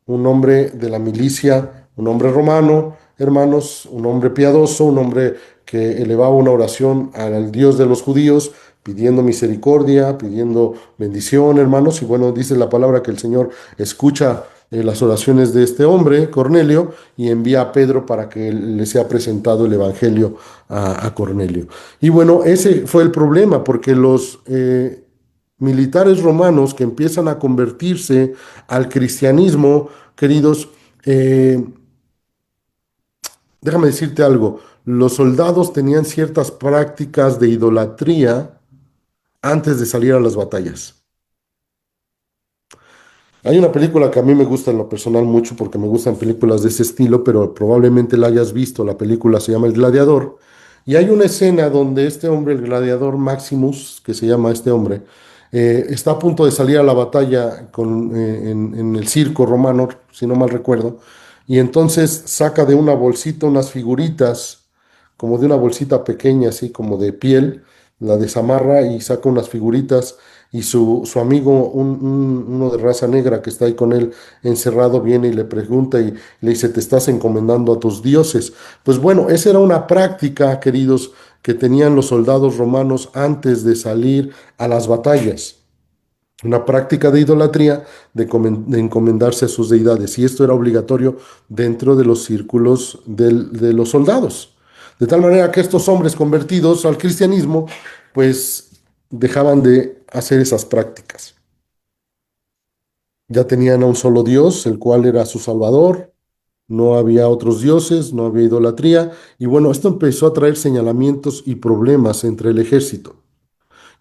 un hombre de la milicia, un hombre romano, hermanos, un hombre piadoso, un hombre que elevaba una oración al Dios de los judíos, pidiendo misericordia, pidiendo bendición, hermanos. Y bueno, dice la palabra que el Señor escucha las oraciones de este hombre, Cornelio, y envía a Pedro para que le sea presentado el Evangelio a Cornelio. Y bueno, ese fue el problema, porque los militares romanos que empiezan a convertirse al cristianismo, queridos, eh, déjame decirte algo, los soldados tenían ciertas prácticas de idolatría antes de salir a las batallas. Hay una película que a mí me gusta en lo personal mucho porque me gustan películas de ese estilo, pero probablemente la hayas visto. La película se llama El Gladiador. Y hay una escena donde este hombre, el gladiador Maximus, que se llama este hombre, está a punto de salir a la batalla en el circo romano, si no mal recuerdo, y entonces saca de una bolsita unas figuritas, como de una bolsita pequeña, así como de piel, la desamarra y saca unas figuritas y su amigo, uno de raza negra que está ahí con él encerrado, viene y le pregunta y le dice, ¿te estás encomendando a tus dioses? Pues bueno, esa era una práctica, queridos, que tenían los soldados romanos antes de salir a las batallas. Una práctica de idolatría de encomendarse a sus deidades. Y esto era obligatorio dentro de los círculos de los soldados. De tal manera que estos hombres convertidos al cristianismo, pues dejaban de hacer esas prácticas. Ya tenían a un solo Dios, el cual era su Salvador. No había otros dioses, no había idolatría. Y bueno, esto empezó a traer señalamientos y problemas entre el ejército.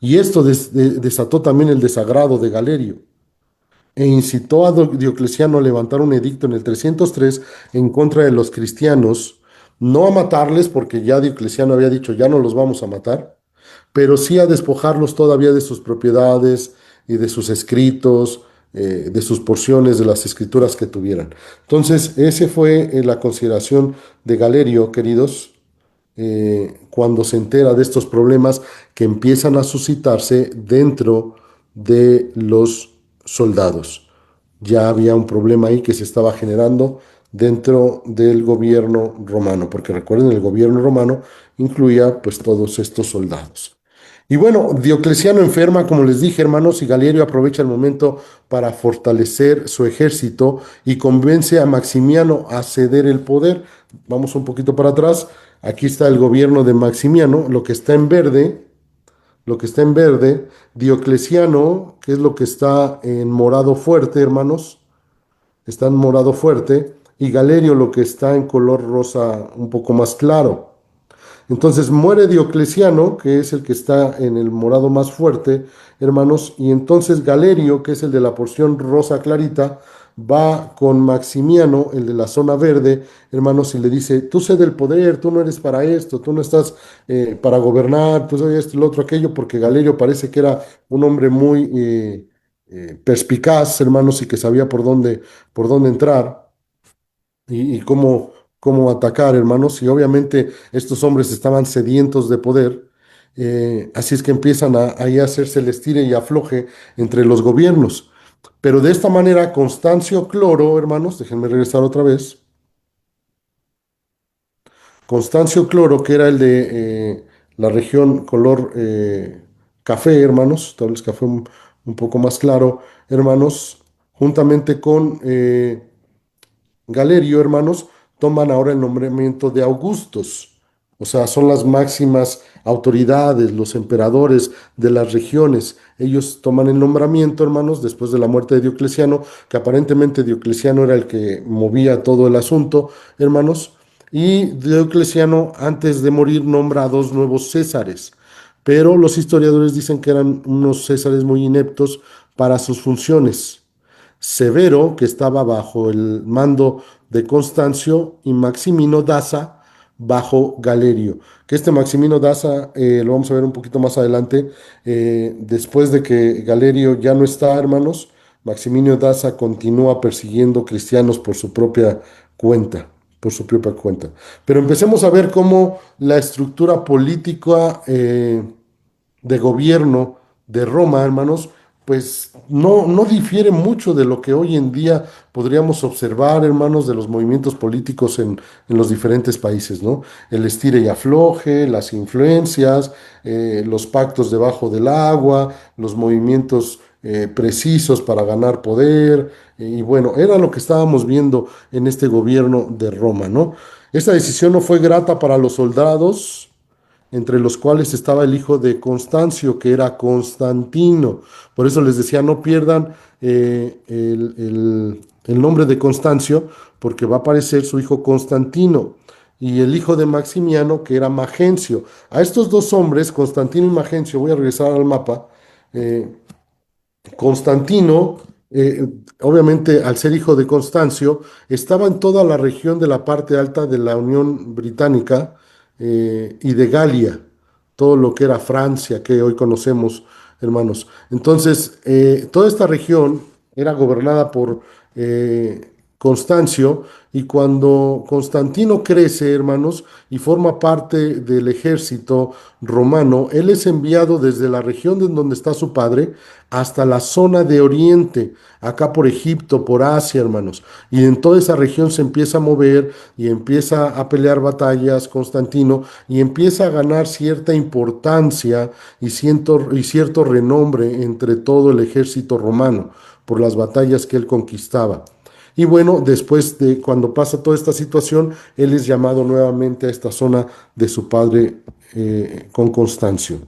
Y esto desató también el desagrado de Galerio e incitó a Diocleciano a levantar un edicto en el 303 en contra de los cristianos, no a matarles, porque ya Diocleciano había dicho, ya no los vamos a matar, pero sí a despojarlos todavía de sus propiedades y de sus escritos, de sus porciones de las escrituras que tuvieran. Entonces, esa fue la consideración de Galerio, queridos, cuando se entera de estos problemas que empiezan a suscitarse dentro de los soldados. Ya había un problema ahí que se estaba generando dentro del gobierno romano, porque recuerden, el gobierno romano incluía pues todos estos soldados. Y bueno, Diocleciano enferma, como les dije, hermanos, y Galerio aprovecha el momento para fortalecer su ejército y convence a Maximiano a ceder el poder. Vamos un poquito para atrás. Aquí está el gobierno de Maximiano, lo que está en verde, Diocleciano, que es lo que está en morado fuerte, hermanos, está en morado fuerte, y Galerio, lo que está en color rosa un poco más claro. Entonces muere Diocleciano, que es el que está en el morado más fuerte, hermanos, y entonces Galerio, que es el de la porción rosa clarita, va con Maximiano, el de la zona verde, hermanos, y le dice, tú cede el poder, tú no eres para esto, tú no estás para gobernar, tú soy esto y lo otro, aquello, porque Galerio parece que era un hombre muy perspicaz, hermanos, y que sabía por dónde entrar y cómo atacar, hermanos. Y obviamente estos hombres estaban sedientos de poder. Así es que empiezan ahí a hacerse el estire y afloje entre los gobiernos. Pero de esta manera, Constancio Cloro, hermanos, déjenme regresar otra vez. Constancio Cloro, que era el de la región color café, hermanos, tal vez café un poco más claro, hermanos, juntamente con Galerio, hermanos, toman ahora el nombramiento de Augustos. O sea, son las máximas autoridades, los emperadores de las regiones. Ellos toman el nombramiento, hermanos, después de la muerte de Diocleciano, que aparentemente Diocleciano era el que movía todo el asunto, hermanos. Y Diocleciano, antes de morir, nombra a dos nuevos césares. Pero los historiadores dicen que eran unos césares muy ineptos para sus funciones. Severo, que estaba bajo el mando de Constancio, y Maximino Daza bajo Galerio. Que este Maximino Daza lo vamos a ver un poquito más adelante, después de que Galerio ya no está, hermanos. Maximino Daza continúa persiguiendo cristianos por su propia cuenta, por su propia cuenta. Pero empecemos a ver cómo la estructura política de gobierno de Roma, hermanos, pues no difiere mucho de lo que hoy en día podríamos observar, hermanos, de los movimientos políticos en los diferentes países, ¿no? El estire y afloje, las influencias, los pactos debajo del agua, los movimientos precisos para ganar poder, y bueno, era lo que estábamos viendo en este gobierno de Roma, ¿no? Esta decisión no fue grata para los soldados, entre los cuales estaba el hijo de Constancio, que era Constantino. Por eso les decía, no pierdan el nombre de Constancio, porque va a aparecer su hijo Constantino, y el hijo de Maximiano, que era Magencio. A estos dos hombres, Constantino y Magencio, voy a regresar al mapa. eh, Constantino, obviamente al ser hijo de Constancio, estaba en toda la región de la parte alta de la Unión Británica y de Galia, todo lo que era Francia, que hoy conocemos, hermanos. Entonces, toda esta región era gobernada por Constancio, y cuando Constantino crece, hermanos, y forma parte del ejército romano, él es enviado desde la región en donde está su padre hasta la zona de Oriente, acá por Egipto, por Asia, hermanos. Y en toda esa región se empieza a mover y empieza a pelear batallas Constantino, y empieza a ganar cierta importancia y cierto renombre entre todo el ejército romano por las batallas que él conquistaba. Y bueno, después de cuando pasa toda esta situación, él es llamado nuevamente a esta zona de su padre con Constancio.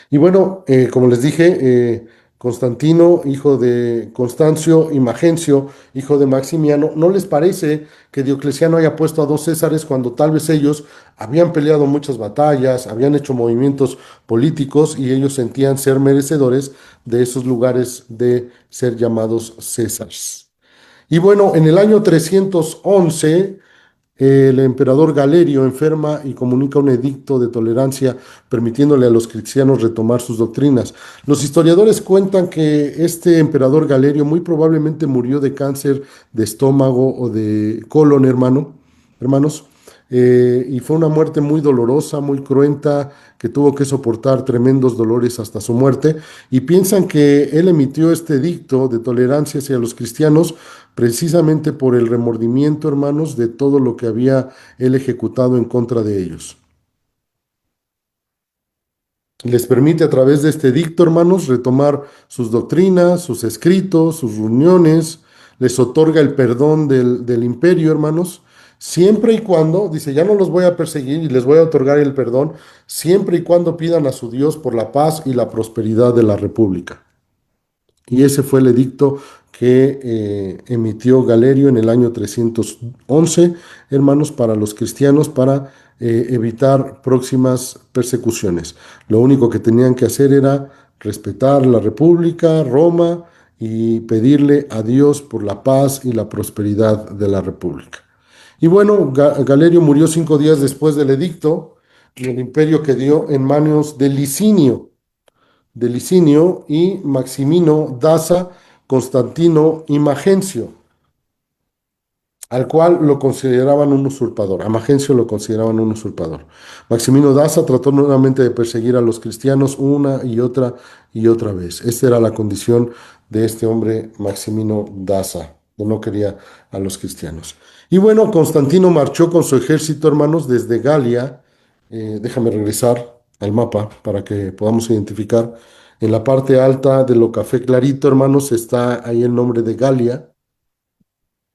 Y bueno, como les dije, Constantino, hijo de Constancio, y Magencio, hijo de Maximiano, ¿no les parece que Diocleciano haya puesto a dos césares cuando tal vez ellos habían peleado muchas batallas, habían hecho movimientos políticos y ellos sentían ser merecedores de esos lugares de ser llamados césares? Y bueno, en el año 311 el emperador Galerio enferma y comunica un edicto de tolerancia permitiéndole a los cristianos retomar sus doctrinas. Los historiadores cuentan que este emperador Galerio muy probablemente murió de cáncer de estómago o de colon, hermanos, y fue una muerte muy dolorosa, muy cruenta, que tuvo que soportar tremendos dolores hasta su muerte, y piensan que él emitió este edicto de tolerancia hacia los cristianos precisamente por el remordimiento, hermanos, de todo lo que había él ejecutado en contra de ellos. Les permite a través de este edicto, hermanos, retomar sus doctrinas, sus escritos, sus reuniones, les otorga el perdón del imperio, hermanos, siempre y cuando, dice, ya no los voy a perseguir y les voy a otorgar el perdón, siempre y cuando pidan a su Dios por la paz y la prosperidad de la república. Y ese fue el edicto que emitió Galerio en el año 311, hermanos, para los cristianos, para evitar próximas persecuciones. Lo único que tenían que hacer era respetar la República, Roma, y pedirle a Dios por la paz y la prosperidad de la República. Y bueno, Galerio murió 5 días después del edicto, y el imperio quedó en manos de Licinio y Maximino Daza, Constantino y Magencio, al cual lo consideraban un usurpador. A Magencio lo consideraban un usurpador. Maximino Daza trató nuevamente de perseguir a los cristianos una y otra vez. Esta era la condición de este hombre, Maximino Daza, que no quería a los cristianos. Y bueno, Constantino marchó con su ejército, hermanos, desde Galia. Déjame regresar al mapa para que podamos identificar. En la parte alta de lo café clarito, hermanos, está ahí el nombre de Galia,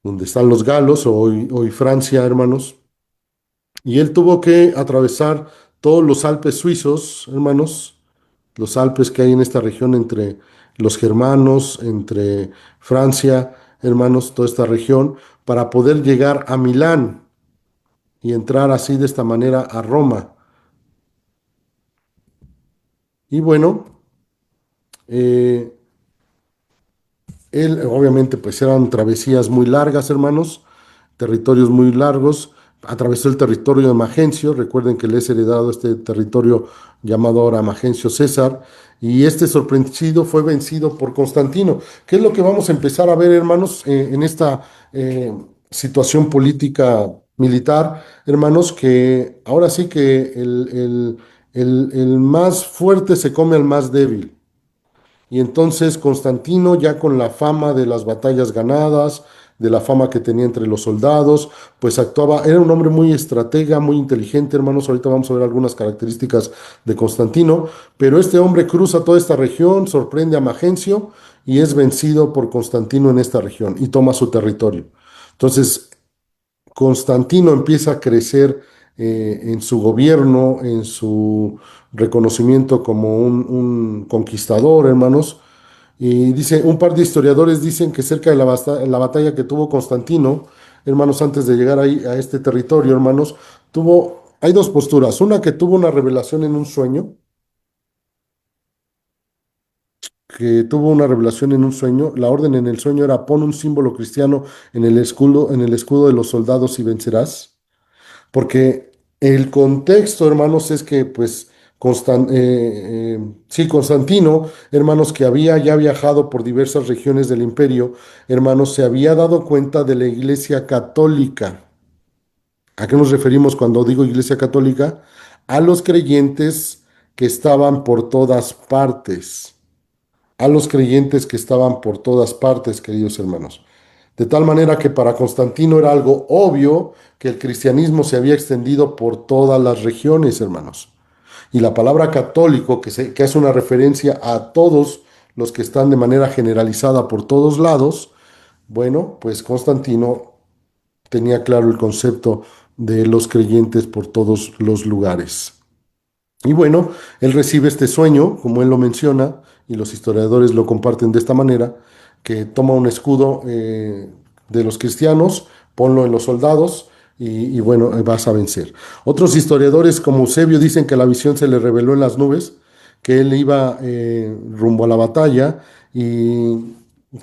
donde están los galos, hoy Francia, hermanos. Y él tuvo que atravesar todos los Alpes suizos, hermanos, los Alpes que hay en esta región entre los germanos, entre Francia, hermanos, toda esta región, para poder llegar a Milán y entrar así de esta manera a Roma. Y bueno, eh, él obviamente pues eran travesías muy largas, hermanos, territorios muy largos. Atravesó el territorio de Magencio. Recuerden que le es heredado este territorio llamado ahora Magencio César. Y este sorprendido fue vencido por Constantino. ¿Qué es lo que vamos a empezar a ver, hermanos, en esta eh, situación política militar, hermanos? Que ahora sí que el más fuerte se come al más débil. Y entonces Constantino, ya con la fama de las batallas ganadas, de la fama que tenía entre los soldados, pues actuaba, era un hombre muy estratega, muy inteligente, hermanos. Ahorita vamos a ver algunas características de Constantino, pero este hombre cruza toda esta región, sorprende a Magencio y es vencido por Constantino en esta región y toma su territorio. Entonces, Constantino empieza a crecer en su gobierno, en su reconocimiento como un conquistador, hermanos. Y dice, un par de historiadores dicen que cerca de la batalla que tuvo Constantino, hermanos, antes de llegar ahí a este territorio, hermanos, hay dos posturas. Una que tuvo una revelación en un sueño, La orden en el sueño era pon un símbolo cristiano en el escudo de los soldados y vencerás. Porque el contexto, hermanos, es que, pues, sí, Constantino, hermanos, que había ya viajado por diversas regiones del imperio, hermanos, se había dado cuenta de la Iglesia Católica. ¿A qué nos referimos cuando digo Iglesia Católica? A los creyentes que estaban por todas partes, a los creyentes que estaban por todas partes, queridos hermanos. De tal manera que para Constantino era algo obvio que el cristianismo se había extendido por todas las regiones, hermanos. Y la palabra católico, que hace una referencia a todos los que están de manera generalizada por todos lados, bueno, pues Constantino tenía claro el concepto de los creyentes por todos los lugares. Y bueno, él recibe este sueño, como él lo menciona, y los historiadores lo comparten de esta manera, que toma un escudo de los cristianos, ponlo en los soldados y bueno, vas a vencer. Otros historiadores como Eusebio dicen que la visión se le reveló en las nubes, que él iba rumbo a la batalla y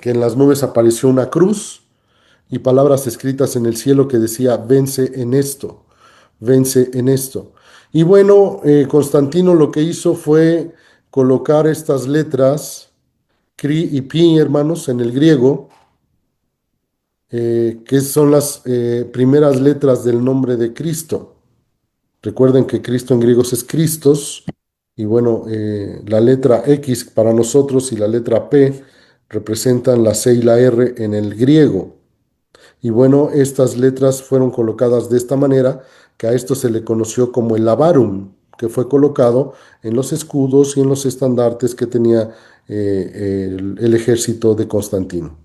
que en las nubes apareció una cruz y palabras escritas en el cielo que decía, vence en esto, vence en esto. Y bueno, Constantino lo que hizo fue colocar estas letras, cri y pi, hermanos, en el griego, que son las primeras letras del nombre de Cristo. Recuerden que Cristo en griego es Christos, y bueno, la letra X para nosotros y la letra P representan la C y la R en el griego. Y bueno, estas letras fueron colocadas de esta manera, que a esto se le conoció como el labarum, que fue colocado en los escudos y en los estandartes que tenía el ejército de Constantino.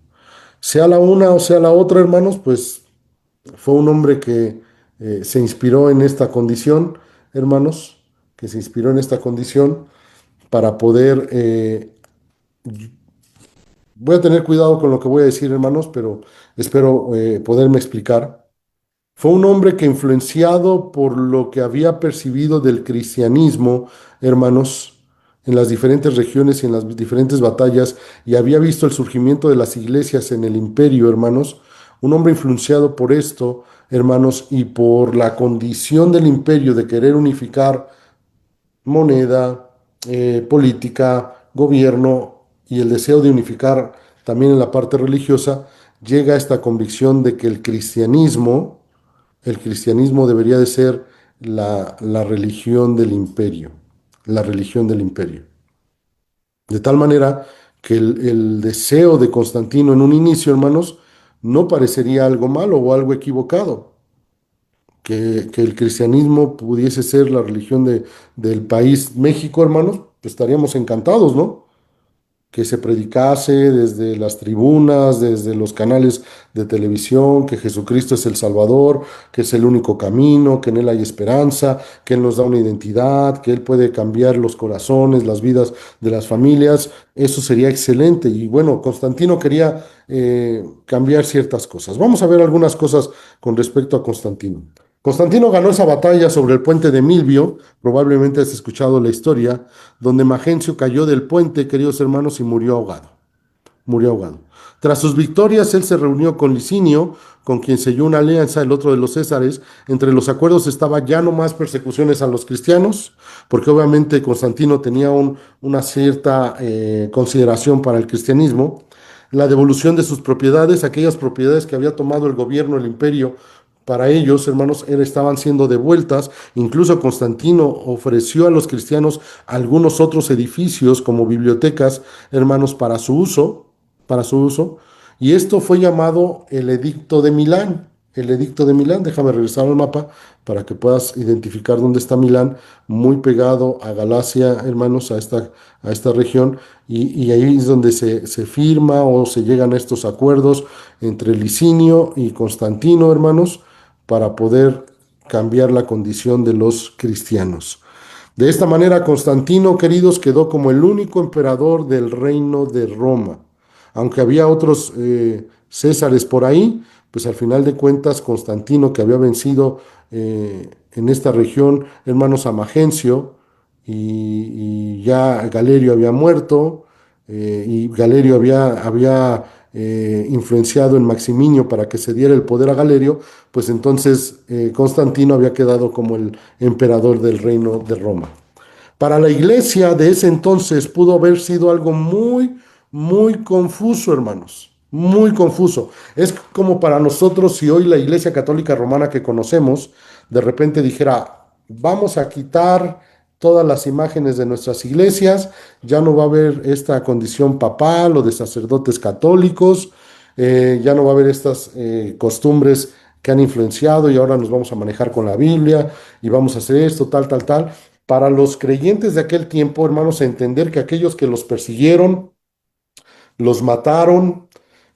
Sea la una o sea la otra, hermanos, pues fue un hombre que se inspiró en esta condición, hermanos, que se inspiró en esta condición para poder, voy a tener cuidado con lo que voy a decir, hermanos, pero espero poderme explicar. Fue un hombre que influenciado por lo que había percibido del cristianismo, hermanos, en las diferentes regiones y en las diferentes batallas, y había visto el surgimiento de las iglesias en el imperio, hermanos, un hombre influenciado por esto, hermanos, y por la condición del imperio de querer unificar moneda, política, gobierno y el deseo de unificar también en la parte religiosa, llega a esta convicción de que el cristianismo debería de ser la religión del imperio, la religión del imperio. De tal manera que el deseo de Constantino en un inicio, hermanos, no parecería algo malo o algo equivocado, que el cristianismo pudiese ser la religión del país México, hermanos, pues estaríamos encantados, ¿no? que se predicase desde las tribunas, desde los canales de televisión, que Jesucristo es el Salvador, que es el único camino, que en Él hay esperanza, que Él nos da una identidad, que Él puede cambiar los corazones, las vidas de las familias. Eso sería excelente. Y bueno, Constantino quería cambiar ciertas cosas. Vamos a ver algunas cosas con respecto a Constantino. Constantino ganó esa batalla sobre el puente de Milvio, probablemente has escuchado la historia, donde Magencio cayó del puente, queridos hermanos, y murió ahogado. Murió ahogado. Tras sus victorias, él se reunió con Licinio, con quien selló una alianza, el otro de los Césares. Entre los acuerdos estaba ya no más persecuciones a los cristianos, porque obviamente Constantino tenía una cierta consideración para el cristianismo. La devolución de sus propiedades, aquellas propiedades que había tomado el gobierno, el imperio, para ellos, hermanos, estaban siendo devueltas. Incluso Constantino ofreció a los cristianos algunos otros edificios como bibliotecas, hermanos, para su uso. Y esto fue llamado el Edicto de Milán. El Edicto de Milán, déjame regresar al mapa para que puedas identificar dónde está Milán, muy pegado a Galacia, hermanos, a esta región, y ahí es donde se firma o se llegan a estos acuerdos entre Licinio y Constantino, hermanos, para poder cambiar la condición de los cristianos. De esta manera, Constantino, queridos, quedó como el único emperador del reino de Roma. Aunque había otros césares por ahí, pues al final de cuentas, Constantino, que había vencido en esta región, hermanos, a Magencio, y ya Galerio había muerto, y Galerio había influenciado en Maximinio para que se diera el poder a Galerio, pues entonces Constantino había quedado como el emperador del reino de Roma. Para la iglesia de ese entonces pudo haber sido algo muy, muy confuso, hermanos, muy confuso. Es como para nosotros si hoy la iglesia católica romana que conocemos de repente dijera, vamos a quitar todas las imágenes de nuestras iglesias, ya no va a haber esta condición papal o de sacerdotes católicos, ya no va a haber estas costumbres que han influenciado y ahora nos vamos a manejar con la Biblia y vamos a hacer esto, tal, tal, tal. Para los creyentes de aquel tiempo, hermanos, entender que aquellos que los persiguieron, los mataron,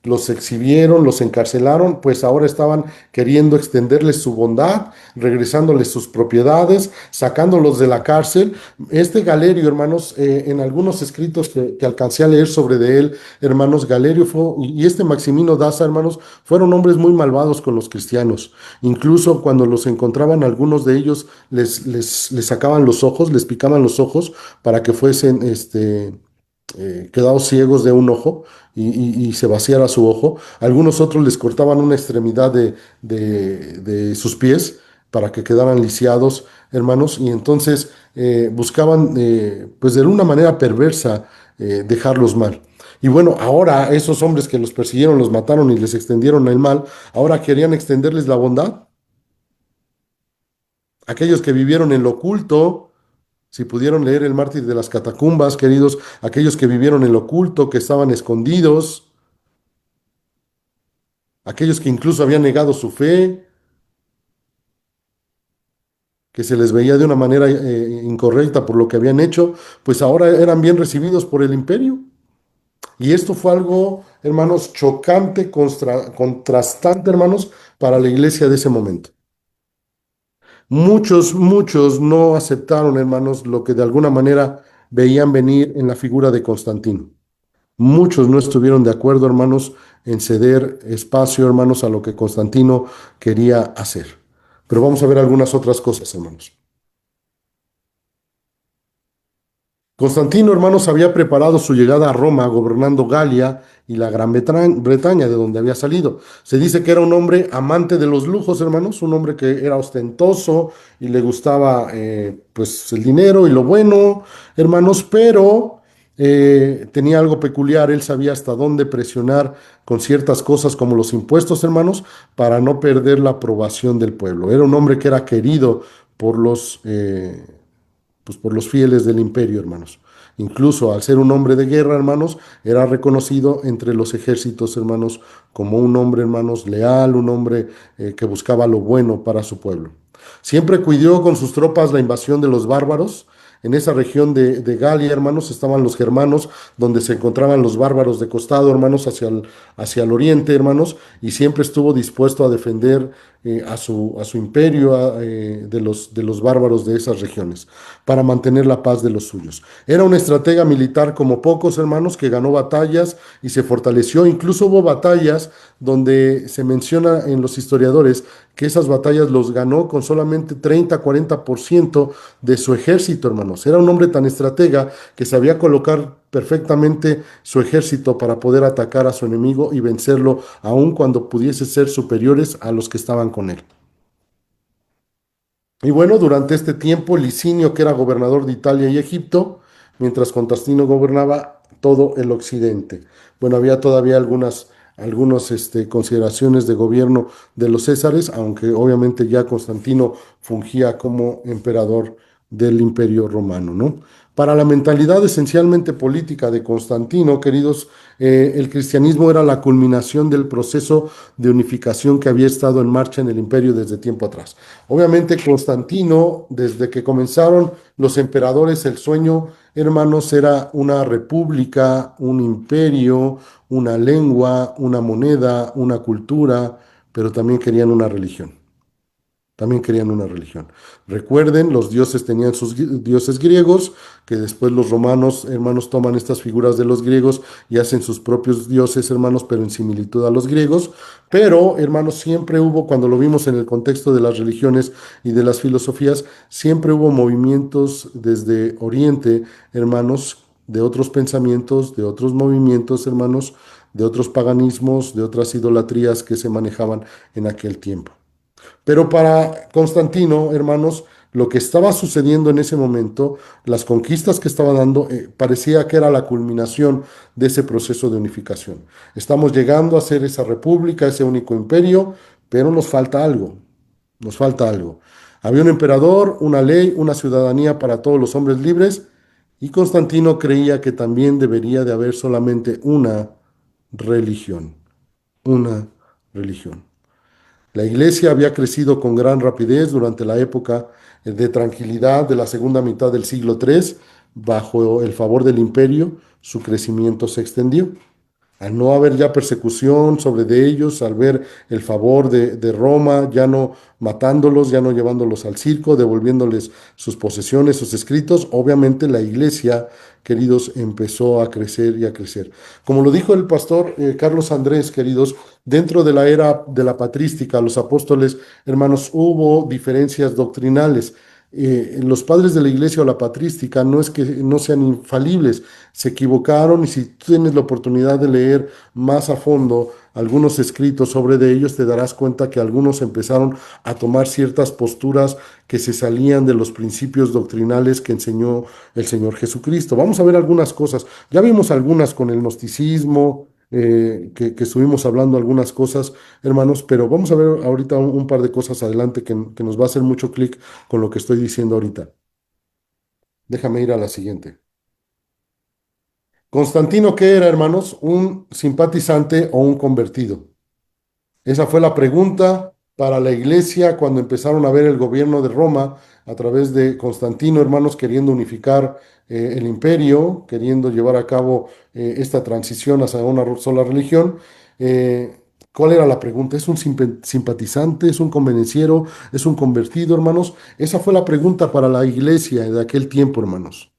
los exhibieron, los encarcelaron, pues ahora estaban queriendo extenderles su bondad, regresándoles sus propiedades, sacándolos de la cárcel. Este Galerio, hermanos, en algunos escritos que alcancé a leer sobre de él, hermanos, Galerio y este Maximino Daza, hermanos, fueron hombres muy malvados con los cristianos. Incluso cuando los encontraban, algunos de ellos les sacaban los ojos, les picaban los ojos para que fuesen, quedados ciegos de un ojo y se vaciara su ojo. Algunos otros les cortaban una extremidad de sus pies para que quedaran lisiados, hermanos, y entonces buscaban, pues de una manera perversa, dejarlos mal. Y bueno, ahora esos hombres que los persiguieron, los mataron y les extendieron el mal, ahora querían extenderles la bondad. Aquellos que vivieron en lo oculto, si pudieron leer El mártir de las catacumbas, queridos, aquellos que vivieron en lo oculto, que estaban escondidos, aquellos que incluso habían negado su fe, que se les veía de una manera incorrecta por lo que habían hecho, pues ahora eran bien recibidos por el imperio. Y esto fue algo, hermanos, chocante, contrastante, hermanos, para la iglesia de ese momento. Muchos no aceptaron, hermanos, lo que de alguna manera veían venir en la figura de Constantino. Muchos no estuvieron de acuerdo, hermanos, en ceder espacio, hermanos, a lo que Constantino quería hacer. Pero vamos a ver algunas otras cosas, hermanos. Constantino, hermanos, había preparado su llegada a Roma, gobernando Galia y la Gran Bretaña, de donde había salido. Se dice que era un hombre amante de los lujos, hermanos, un hombre que era ostentoso y le gustaba, pues, el dinero y lo bueno, hermanos, pero tenía algo peculiar. Él sabía hasta dónde presionar con ciertas cosas como los impuestos, hermanos, para no perder la aprobación del pueblo. Era un hombre que era querido por pues por los fieles del imperio, hermanos. Incluso al ser un hombre de guerra, hermanos, era reconocido entre los ejércitos, hermanos, como un hombre, hermanos, leal, un hombre que buscaba lo bueno para su pueblo. Siempre cuidó con sus tropas la invasión de los bárbaros. En esa región de Galia, hermanos, estaban los germanos, donde se encontraban los bárbaros de costado, hermanos, hacia el oriente, hermanos, y siempre estuvo dispuesto a defender a su imperio de los bárbaros de esas regiones, para mantener la paz de los suyos. Era un estratega militar como pocos, hermanos, que ganó batallas y se fortaleció. Incluso hubo batallas donde se menciona en los historiadores que esas batallas los ganó con solamente 30-40% de su ejército, hermanos. Era un hombre tan estratega que sabía colocar perfectamente su ejército para poder atacar a su enemigo y vencerlo, aun cuando pudiese ser superiores a los que estaban con él. Y bueno, durante este tiempo, Licinio, que era gobernador de Italia y Egipto, mientras Constantino gobernaba todo el occidente. Bueno, había todavía algunas consideraciones de gobierno de los Césares, aunque obviamente ya Constantino fungía como emperador del Imperio Romano, ¿no? Para la mentalidad esencialmente política de Constantino, queridos, el cristianismo era la culminación del proceso de unificación que había estado en marcha en el imperio desde tiempo atrás. Obviamente Constantino, desde que comenzaron los emperadores, el sueño, hermanos, era una república, un imperio, una lengua, una moneda, una cultura, pero también querían una religión. También querían una religión. Recuerden, los dioses tenían sus dioses griegos, que después los romanos, hermanos, toman estas figuras de los griegos y hacen sus propios dioses, hermanos, pero en similitud a los griegos. Pero, hermanos, siempre hubo, cuando lo vimos en el contexto de las religiones y de las filosofías, siempre hubo movimientos desde Oriente, hermanos, de otros pensamientos, de otros movimientos, hermanos, de otros paganismos, de otras idolatrías que se manejaban en aquel tiempo. Pero para Constantino, hermanos, lo que estaba sucediendo en ese momento, las conquistas que estaba dando, parecía que era la culminación de ese proceso de unificación. Estamos llegando a ser esa república, ese único imperio, pero nos falta algo, nos falta algo. Había un emperador, una ley, una ciudadanía para todos los hombres libres, y Constantino creía que también debería de haber solamente una religión. La iglesia había crecido con gran rapidez durante la época de tranquilidad de la segunda mitad del siglo III. Bajo el favor del imperio, su crecimiento se extendió. Al no haber ya persecución sobre de ellos, al ver el favor de Roma, ya no matándolos, ya no llevándolos al circo, devolviéndoles sus posesiones, sus escritos, obviamente la iglesia, queridos, empezó a crecer y a crecer. Como lo dijo el pastor Carlos Andrés, queridos, dentro de la era de la patrística, los apóstoles, hermanos, hubo diferencias doctrinales. Los padres de la iglesia o la patrística no es que no sean infalibles, se equivocaron, y si tú tienes la oportunidad de leer más a fondo algunos escritos sobre de ellos, te darás cuenta que algunos empezaron a tomar ciertas posturas que se salían de los principios doctrinales que enseñó el Señor Jesucristo. Vamos a ver algunas cosas. Ya vimos algunas con el gnosticismo, que estuvimos hablando algunas cosas, hermanos, pero vamos a ver ahorita un par de cosas adelante que nos va a hacer mucho clic con lo que estoy diciendo ahorita. Déjame ir a la siguiente. Constantino, ¿qué era, hermanos? ¿Un simpatizante o un convertido? Esa fue la pregunta para la iglesia cuando empezaron a ver el gobierno de Roma a través de Constantino, hermanos, queriendo unificar el imperio, queriendo llevar a cabo esta transición hacia una sola religión. ¿Cuál era la pregunta? ¿Es un simpatizante? ¿Es un convenenciero? ¿Es un convertido, hermanos? Esa fue la pregunta para la iglesia de aquel tiempo, hermanos.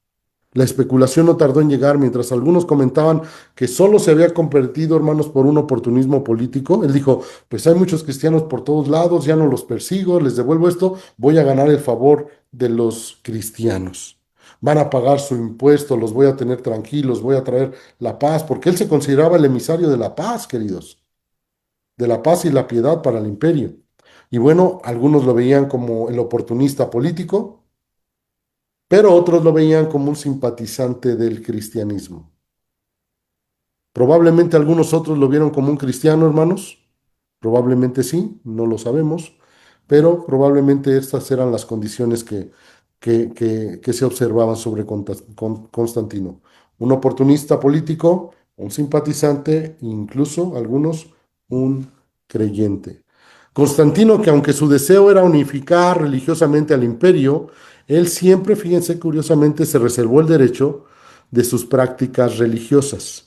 La especulación no tardó en llegar, mientras algunos comentaban que solo se había convertido, hermanos, por un oportunismo político. Él dijo, pues hay muchos cristianos por todos lados, ya no los persigo, les devuelvo esto, voy a ganar el favor de los cristianos. Van a pagar su impuesto, los voy a tener tranquilos, voy a traer la paz, porque él se consideraba el emisario de la paz, queridos, de la paz y la piedad para el imperio. Y bueno, algunos lo veían como el oportunista político, pero otros lo veían como un simpatizante del cristianismo. Probablemente algunos otros lo vieron como un cristiano, hermanos. Probablemente sí, no lo sabemos, pero probablemente estas eran las condiciones que se observaban sobre Constantino. Un oportunista político, un simpatizante, incluso algunos un creyente. Constantino, que aunque su deseo era unificar religiosamente al imperio, Él siempre, fíjense, curiosamente, se reservó el derecho de sus prácticas religiosas,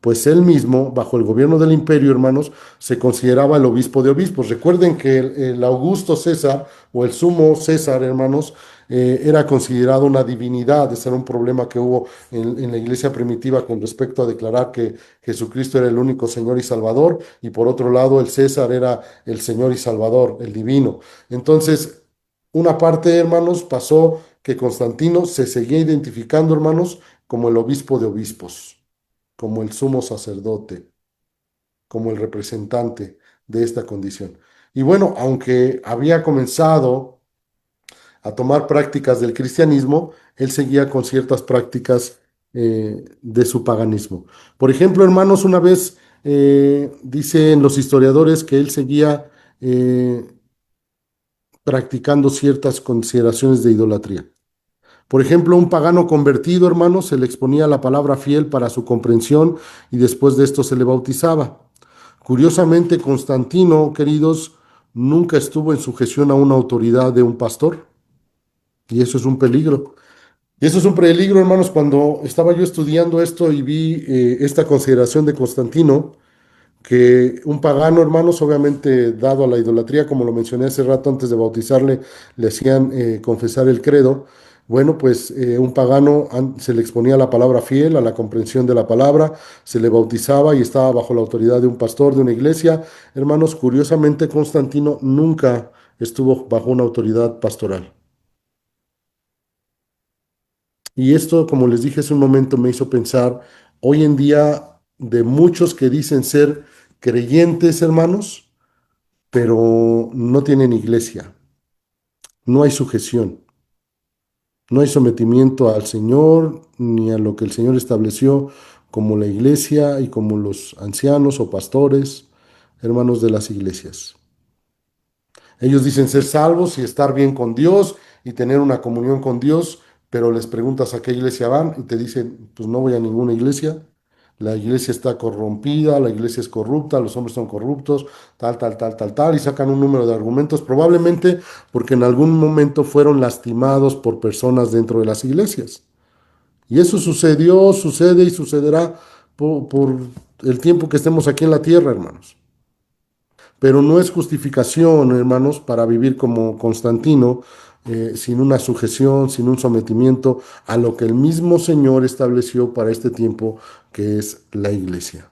pues él mismo, bajo el gobierno del imperio, hermanos, se consideraba el obispo de obispos. Recuerden que el Augusto César o el sumo César, hermanos, era considerado una divinidad. Ese era un problema que hubo en la iglesia primitiva con respecto a declarar que Jesucristo era el único Señor y Salvador, y por otro lado el César era el Señor y Salvador, el divino. Entonces, una parte, hermanos, pasó que Constantino se seguía identificando, hermanos, como el obispo de obispos, como el sumo sacerdote, como el representante de esta condición. Y bueno, aunque había comenzado a tomar prácticas del cristianismo, él seguía con ciertas prácticas de su paganismo. Por ejemplo, hermanos, una vez dicen los historiadores que él seguía practicando ciertas consideraciones de idolatría. Por ejemplo, un pagano convertido, hermano, se le exponía la palabra fiel para su comprensión y después de esto se le bautizaba. Curiosamente, Constantino, queridos, nunca estuvo en sujeción a una autoridad de un pastor, y eso es un peligro. Y eso es un peligro, hermanos, cuando estaba yo estudiando esto y vi esta consideración de Constantino, que un pagano, hermanos, obviamente dado a la idolatría, como lo mencioné hace rato antes de bautizarle, le hacían confesar el credo. Bueno, pues un pagano se le exponía a la palabra fiel, a la comprensión de la palabra, se le bautizaba y estaba bajo la autoridad de un pastor de una iglesia. Hermanos, curiosamente, Constantino nunca estuvo bajo una autoridad pastoral. Y esto, como les dije hace un momento, me hizo pensar hoy en día de muchos que dicen ser creyentes, hermanos, pero no tienen iglesia, no hay sujeción, no hay sometimiento al Señor ni a lo que el Señor estableció como la iglesia y como los ancianos o pastores, hermanos de las iglesias. Ellos dicen ser salvos y estar bien con Dios y tener una comunión con Dios, pero les preguntas a qué iglesia van y te dicen, pues no voy a ninguna iglesia. La iglesia está corrompida, la iglesia es corrupta, los hombres son corruptos, tal, tal, tal, tal, tal, y sacan un número de argumentos, probablemente porque en algún momento fueron lastimados por personas dentro de las iglesias. Y eso sucedió, sucede y sucederá por el tiempo que estemos aquí en la tierra, hermanos. Pero no es justificación, hermanos, para vivir como Constantino, sin una sujeción, sin un sometimiento a lo que el mismo Señor estableció para este tiempo, que es la iglesia.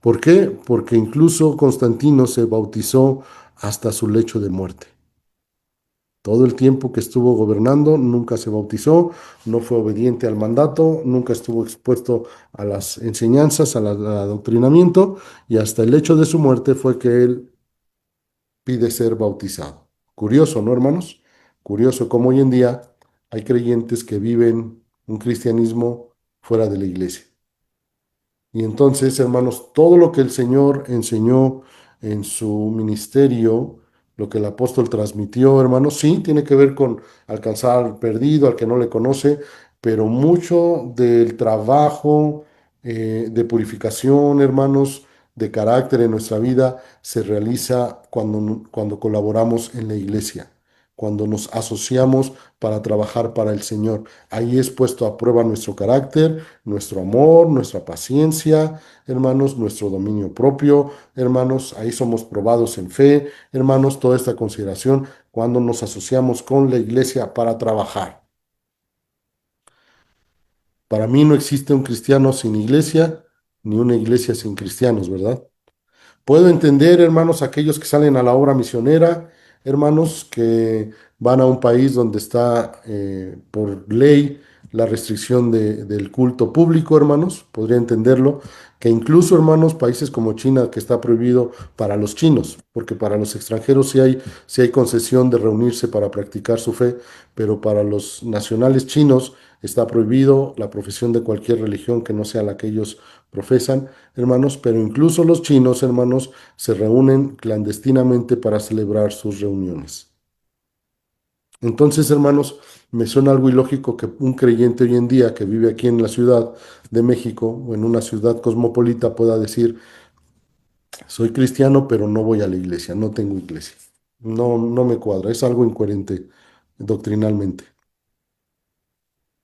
¿Por qué? Porque incluso Constantino se bautizó hasta su lecho de muerte. Todo el tiempo que estuvo gobernando, nunca se bautizó, no fue obediente al mandato, nunca estuvo expuesto a las enseñanzas, al adoctrinamiento, y hasta el hecho de su muerte fue que él pide ser bautizado. Curioso, ¿no, hermanos? Curioso cómo hoy en día hay creyentes que viven un cristianismo fuera de la iglesia. Y entonces, hermanos, todo lo que el Señor enseñó en su ministerio, lo que el apóstol transmitió, hermanos, sí, tiene que ver con alcanzar al perdido, al que no le conoce, pero mucho del trabajo de purificación, hermanos, de carácter en nuestra vida se realiza cuando colaboramos en la iglesia, cuando nos asociamos para trabajar para el Señor. Ahí es puesto a prueba nuestro carácter, nuestro amor, nuestra paciencia, hermanos, nuestro dominio propio, hermanos, ahí somos probados en fe, hermanos, toda esta consideración cuando nos asociamos con la iglesia para trabajar. Para mí no existe un cristiano sin iglesia, ni una iglesia sin cristianos, ¿verdad? Puedo entender, hermanos, aquellos que salen a la obra misionera, hermanos, que van a un país donde está por ley la restricción del culto público, hermanos, podría entenderlo, que incluso, hermanos, países como China, que está prohibido para los chinos, porque para los extranjeros sí hay concesión de reunirse para practicar su fe, pero para los nacionales chinos está prohibido la profesión de cualquier religión que no sea la que ellos profesan, hermanos, pero incluso los chinos, hermanos, se reúnen clandestinamente para celebrar sus reuniones. Entonces, hermanos, me suena algo ilógico que un creyente hoy en día que vive aquí en la Ciudad de México o en una ciudad cosmopolita pueda decir, soy cristiano, pero no voy a la iglesia, no tengo iglesia. No, no me cuadra, es algo incoherente doctrinalmente.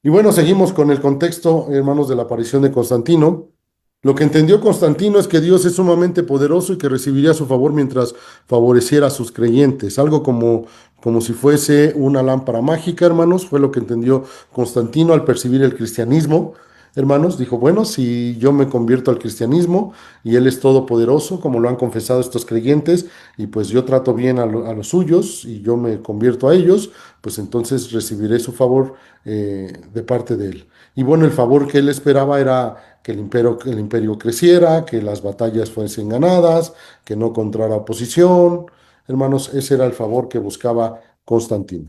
Y bueno, seguimos con el contexto, hermanos, de la aparición de Constantino. Lo que entendió Constantino es que Dios es sumamente poderoso y que recibiría su favor mientras favoreciera a sus creyentes. Algo como si fuese una lámpara mágica, hermanos, fue lo que entendió Constantino al percibir el cristianismo. Hermanos, dijo, bueno, si yo me convierto al cristianismo y Él es todopoderoso, como lo han confesado estos creyentes, y pues yo trato bien a los suyos y yo me convierto a ellos, pues entonces recibiré su favor de parte de Él. Y bueno, el favor que Él esperaba era que el imperio creciera, que las batallas fuesen ganadas, que no encontrara oposición. Hermanos, ese era el favor que buscaba Constantino.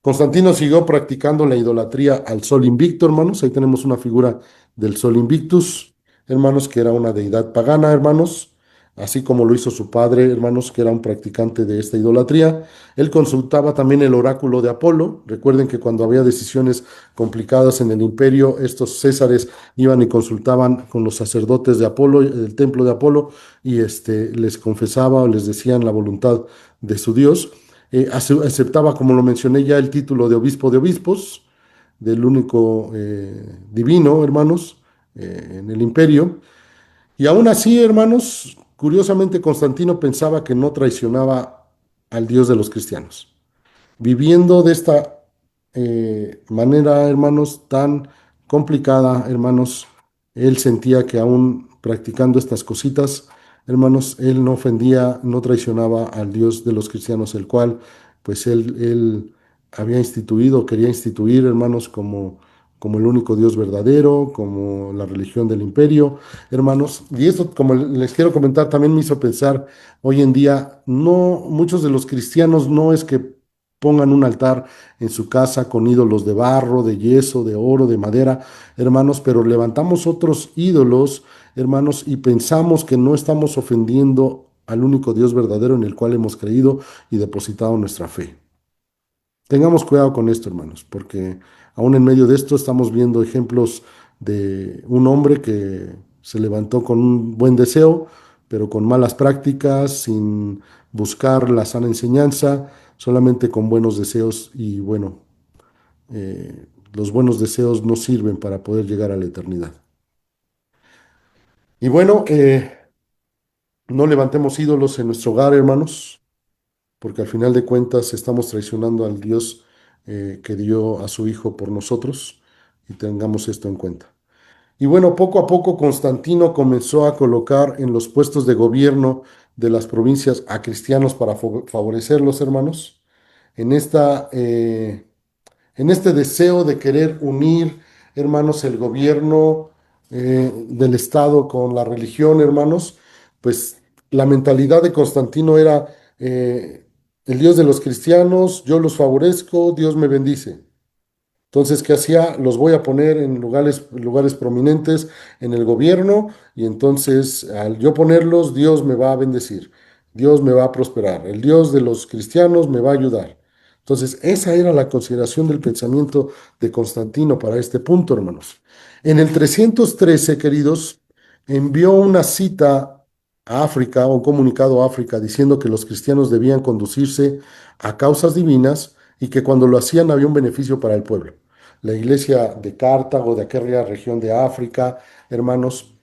Constantino siguió practicando la idolatría al sol invicto, hermanos. Ahí tenemos una figura del sol invictus, hermanos, que era una deidad pagana, hermanos, así como lo hizo su padre, hermanos, que era un practicante de esta idolatría. Él consultaba también el oráculo de Apolo. Recuerden que cuando había decisiones complicadas en el imperio, estos césares iban y consultaban con los sacerdotes de Apolo, del templo de Apolo, y les confesaba o les decían la voluntad de su Dios. Aceptaba, como lo mencioné ya, el título de obispo de obispos, del único divino, hermanos, en el imperio. Y aún así, hermanos, curiosamente Constantino pensaba que no traicionaba al Dios de los cristianos. Viviendo de esta manera, hermanos, tan complicada, hermanos, él sentía que aún practicando estas cositas, hermanos, él no ofendía, no traicionaba al Dios de los cristianos, el cual, pues él había instituido, quería instituir, hermanos, como el único Dios verdadero, como la religión del imperio, hermanos. Y esto, como les quiero comentar, también me hizo pensar, hoy en día, no, muchos de los cristianos no es que pongan un altar en su casa con ídolos de barro, de yeso, de oro, de madera, hermanos, pero levantamos otros ídolos, hermanos, y pensamos que no estamos ofendiendo al único Dios verdadero en el cual hemos creído y depositado nuestra fe. Tengamos cuidado con esto, hermanos, porque aún en medio de esto estamos viendo ejemplos de un hombre que se levantó con un buen deseo, pero con malas prácticas, sin buscar la sana enseñanza, solamente con buenos deseos y bueno, los buenos deseos no sirven para poder llegar a la eternidad. Y bueno, no levantemos ídolos en nuestro hogar, hermanos, porque al final de cuentas estamos traicionando al Dios que dio a su Hijo por nosotros y tengamos esto en cuenta. Y bueno, poco a poco Constantino comenzó a colocar en los puestos de gobierno de las provincias a cristianos para favorecerlos, hermanos, en en este deseo de querer unir, hermanos, el gobierno del Estado con la religión, hermanos, pues la mentalidad de Constantino era el Dios de los cristianos, yo los favorezco, Dios me bendice. Entonces, ¿qué hacía? Los voy a poner en lugares prominentes en el gobierno y entonces al yo ponerlos, Dios me va a bendecir, Dios me va a prosperar, el Dios de los cristianos me va a ayudar. Entonces, esa era la consideración del pensamiento de Constantino para este punto, hermanos. En el 313, queridos, envió una cita a África, un comunicado a África, diciendo que los cristianos debían conducirse a causas divinas y que cuando lo hacían había un beneficio para el pueblo. La iglesia de Cartago, de aquella región de África, hermanos,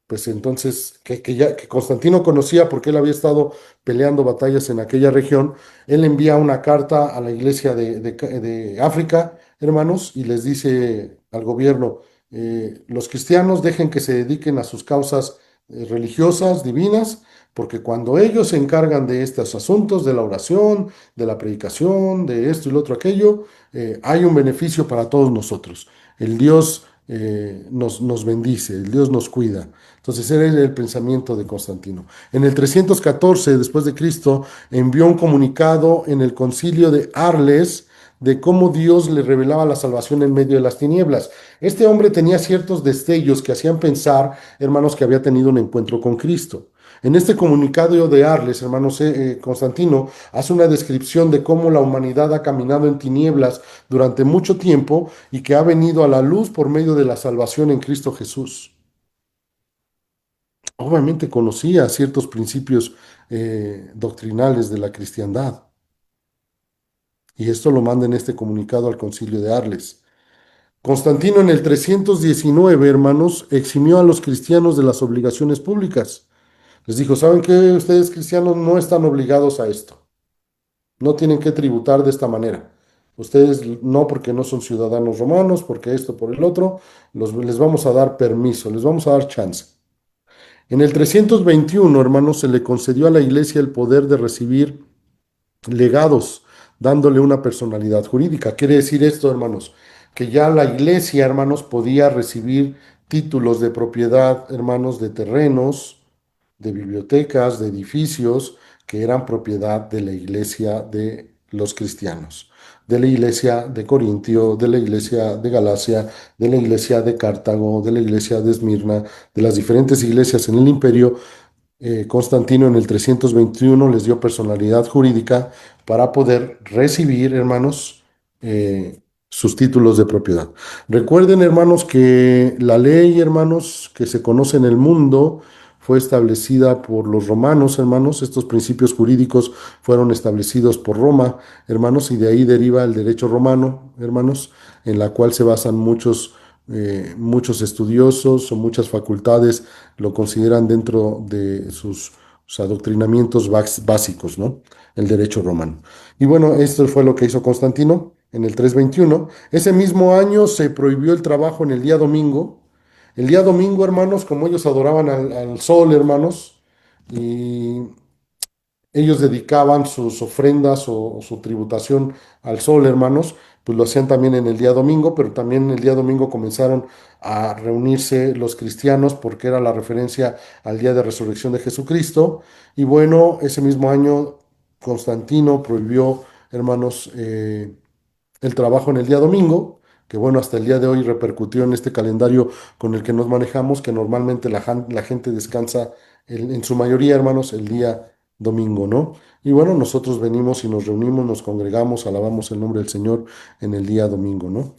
pues entonces, que Constantino conocía porque él había estado peleando batallas en aquella región, él envía una carta a la iglesia de África, hermanos, y les dice al gobierno, los cristianos dejen que se dediquen a sus causas religiosas, divinas, porque cuando ellos se encargan de estos asuntos, de la oración, de la predicación, de esto y lo otro, aquello, hay un beneficio para todos nosotros. El Dios nos bendice, el Dios nos cuida. Entonces, ese era el pensamiento de Constantino. En el 314 después de Cristo, envió un comunicado en el concilio de Arles de cómo Dios le revelaba la salvación en medio de las tinieblas. Este hombre tenía ciertos destellos que hacían pensar, hermanos, que había tenido un encuentro con Cristo. En este comunicado de Arles, hermanos, Constantino hace una descripción de cómo la humanidad ha caminado en tinieblas durante mucho tiempo y que ha venido a la luz por medio de la salvación en Cristo Jesús. Obviamente conocía ciertos principios doctrinales de la cristiandad y esto lo manda en este comunicado al concilio de Arles. Constantino en el 319, hermanos, eximió a los cristianos de las obligaciones públicas. Les dijo, ¿saben qué? Ustedes cristianos no están obligados a esto. No tienen que tributar de esta manera. Ustedes no, porque no son ciudadanos romanos, porque esto, por el otro, les vamos a dar permiso, les vamos a dar chance. En el 321, hermanos, se le concedió a la iglesia el poder de recibir legados, dándole una personalidad jurídica. Quiere decir esto, hermanos, que ya la iglesia, hermanos, podía recibir títulos de propiedad, hermanos, de terrenos, de bibliotecas, de edificios que eran propiedad de la iglesia de los cristianos, de la iglesia de Corintio, de la iglesia de Galacia, de la iglesia de Cartago, de la iglesia de Esmirna, de las diferentes iglesias en el imperio. Constantino en el 321 les dio personalidad jurídica para poder recibir, hermanos, sus títulos de propiedad. Recuerden, hermanos, que la ley, hermanos, que se conoce en el mundo fue establecida por los romanos, hermanos. Estos principios jurídicos fueron establecidos por Roma, hermanos, y de ahí deriva el derecho romano, hermanos, en la cual se basan muchos estudiosos o muchas facultades lo consideran dentro de sus adoctrinamientos básicos, ¿no? El derecho romano. Y bueno, esto fue lo que hizo Constantino en el 321. Ese mismo año se prohibió el trabajo en el día domingo. El día domingo, hermanos, como ellos adoraban al sol, hermanos, y ellos dedicaban sus ofrendas o su tributación al sol, hermanos, pues lo hacían también en el día domingo, pero también el día domingo comenzaron a reunirse los cristianos porque era la referencia al día de resurrección de Jesucristo. Y bueno, ese mismo año Constantino prohibió, hermanos, el trabajo en el día domingo, que bueno, hasta el día de hoy repercutió en este calendario con el que nos manejamos, que normalmente la gente descansa en su mayoría, hermanos, el día domingo, ¿no? Y bueno, nosotros venimos y nos reunimos, nos congregamos, alabamos el nombre del Señor en el día domingo, ¿no?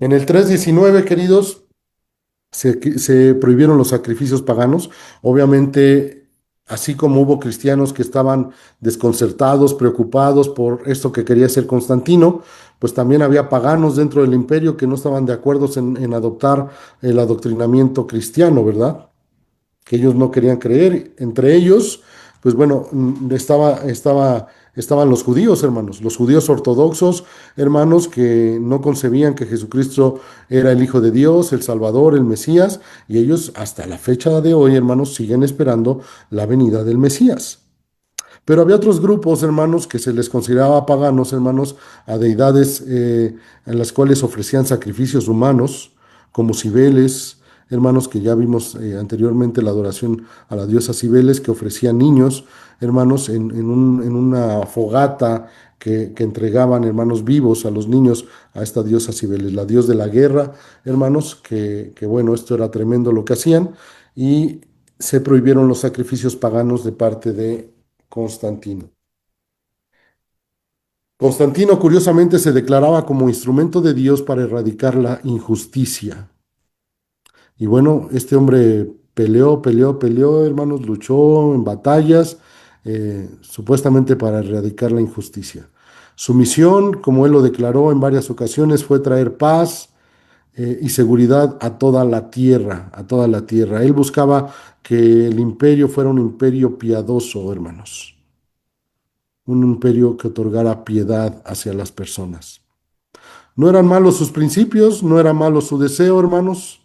En el 319, queridos, se prohibieron los sacrificios paganos. Obviamente, así como hubo cristianos que estaban desconcertados, preocupados por esto que quería hacer Constantino, pues también había paganos dentro del imperio que no estaban de acuerdo en adoptar el adoctrinamiento cristiano, ¿verdad? Que ellos no querían creer. Entre ellos, pues bueno, estaban los judíos, hermanos, los judíos ortodoxos, hermanos, que no concebían que Jesucristo era el Hijo de Dios, el Salvador, el Mesías, y ellos hasta la fecha de hoy, hermanos, siguen esperando la venida del Mesías. Pero había otros grupos, hermanos, que se les consideraba paganos, hermanos, a deidades en las cuales ofrecían sacrificios humanos, como Cibeles, hermanos, que ya vimos anteriormente la adoración a la diosa Cibeles, que ofrecían niños, hermanos, en una fogata que entregaban, hermanos, vivos a los niños a esta diosa Cibeles, la dios de la guerra, hermanos, que bueno, esto era tremendo lo que hacían, y se prohibieron los sacrificios paganos de parte de Constantino. Constantino curiosamente se declaraba como instrumento de Dios para erradicar la injusticia. Y bueno, este hombre peleó, hermanos, luchó en batallas, supuestamente para erradicar la injusticia. Su misión, como él lo declaró en varias ocasiones, fue traer paz y seguridad a toda la tierra, a toda la tierra. Él buscaba que el imperio fuera un imperio piadoso, hermanos, un imperio que otorgara piedad hacia las personas. No eran malos sus principios, no era malo su deseo, hermanos,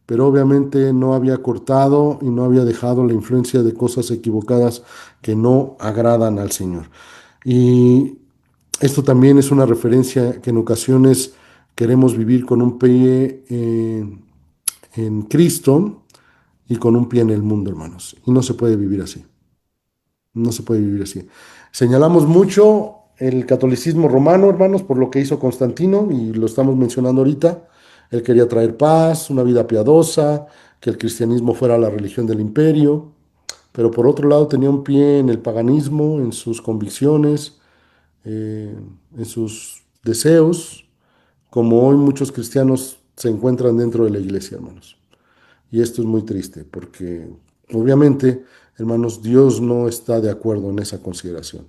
pero obviamente no había cortado y no había dejado la influencia de cosas equivocadas que no agradan al Señor. Y esto también es una referencia que en ocasiones queremos vivir con un pie en Cristo y con un pie en el mundo, hermanos. Y no se puede vivir así. No se puede vivir así. Señalamos mucho el catolicismo romano, hermanos, por lo que hizo Constantino, y lo estamos mencionando ahorita. Él quería traer paz, una vida piadosa, que el cristianismo fuera la religión del imperio, pero por otro lado tenía un pie en el paganismo, en sus convicciones, eh, en sus deseos, como hoy muchos cristianos se encuentran dentro de la iglesia, hermanos. Y esto es muy triste, porque obviamente, hermanos, Dios no está de acuerdo en esa consideración.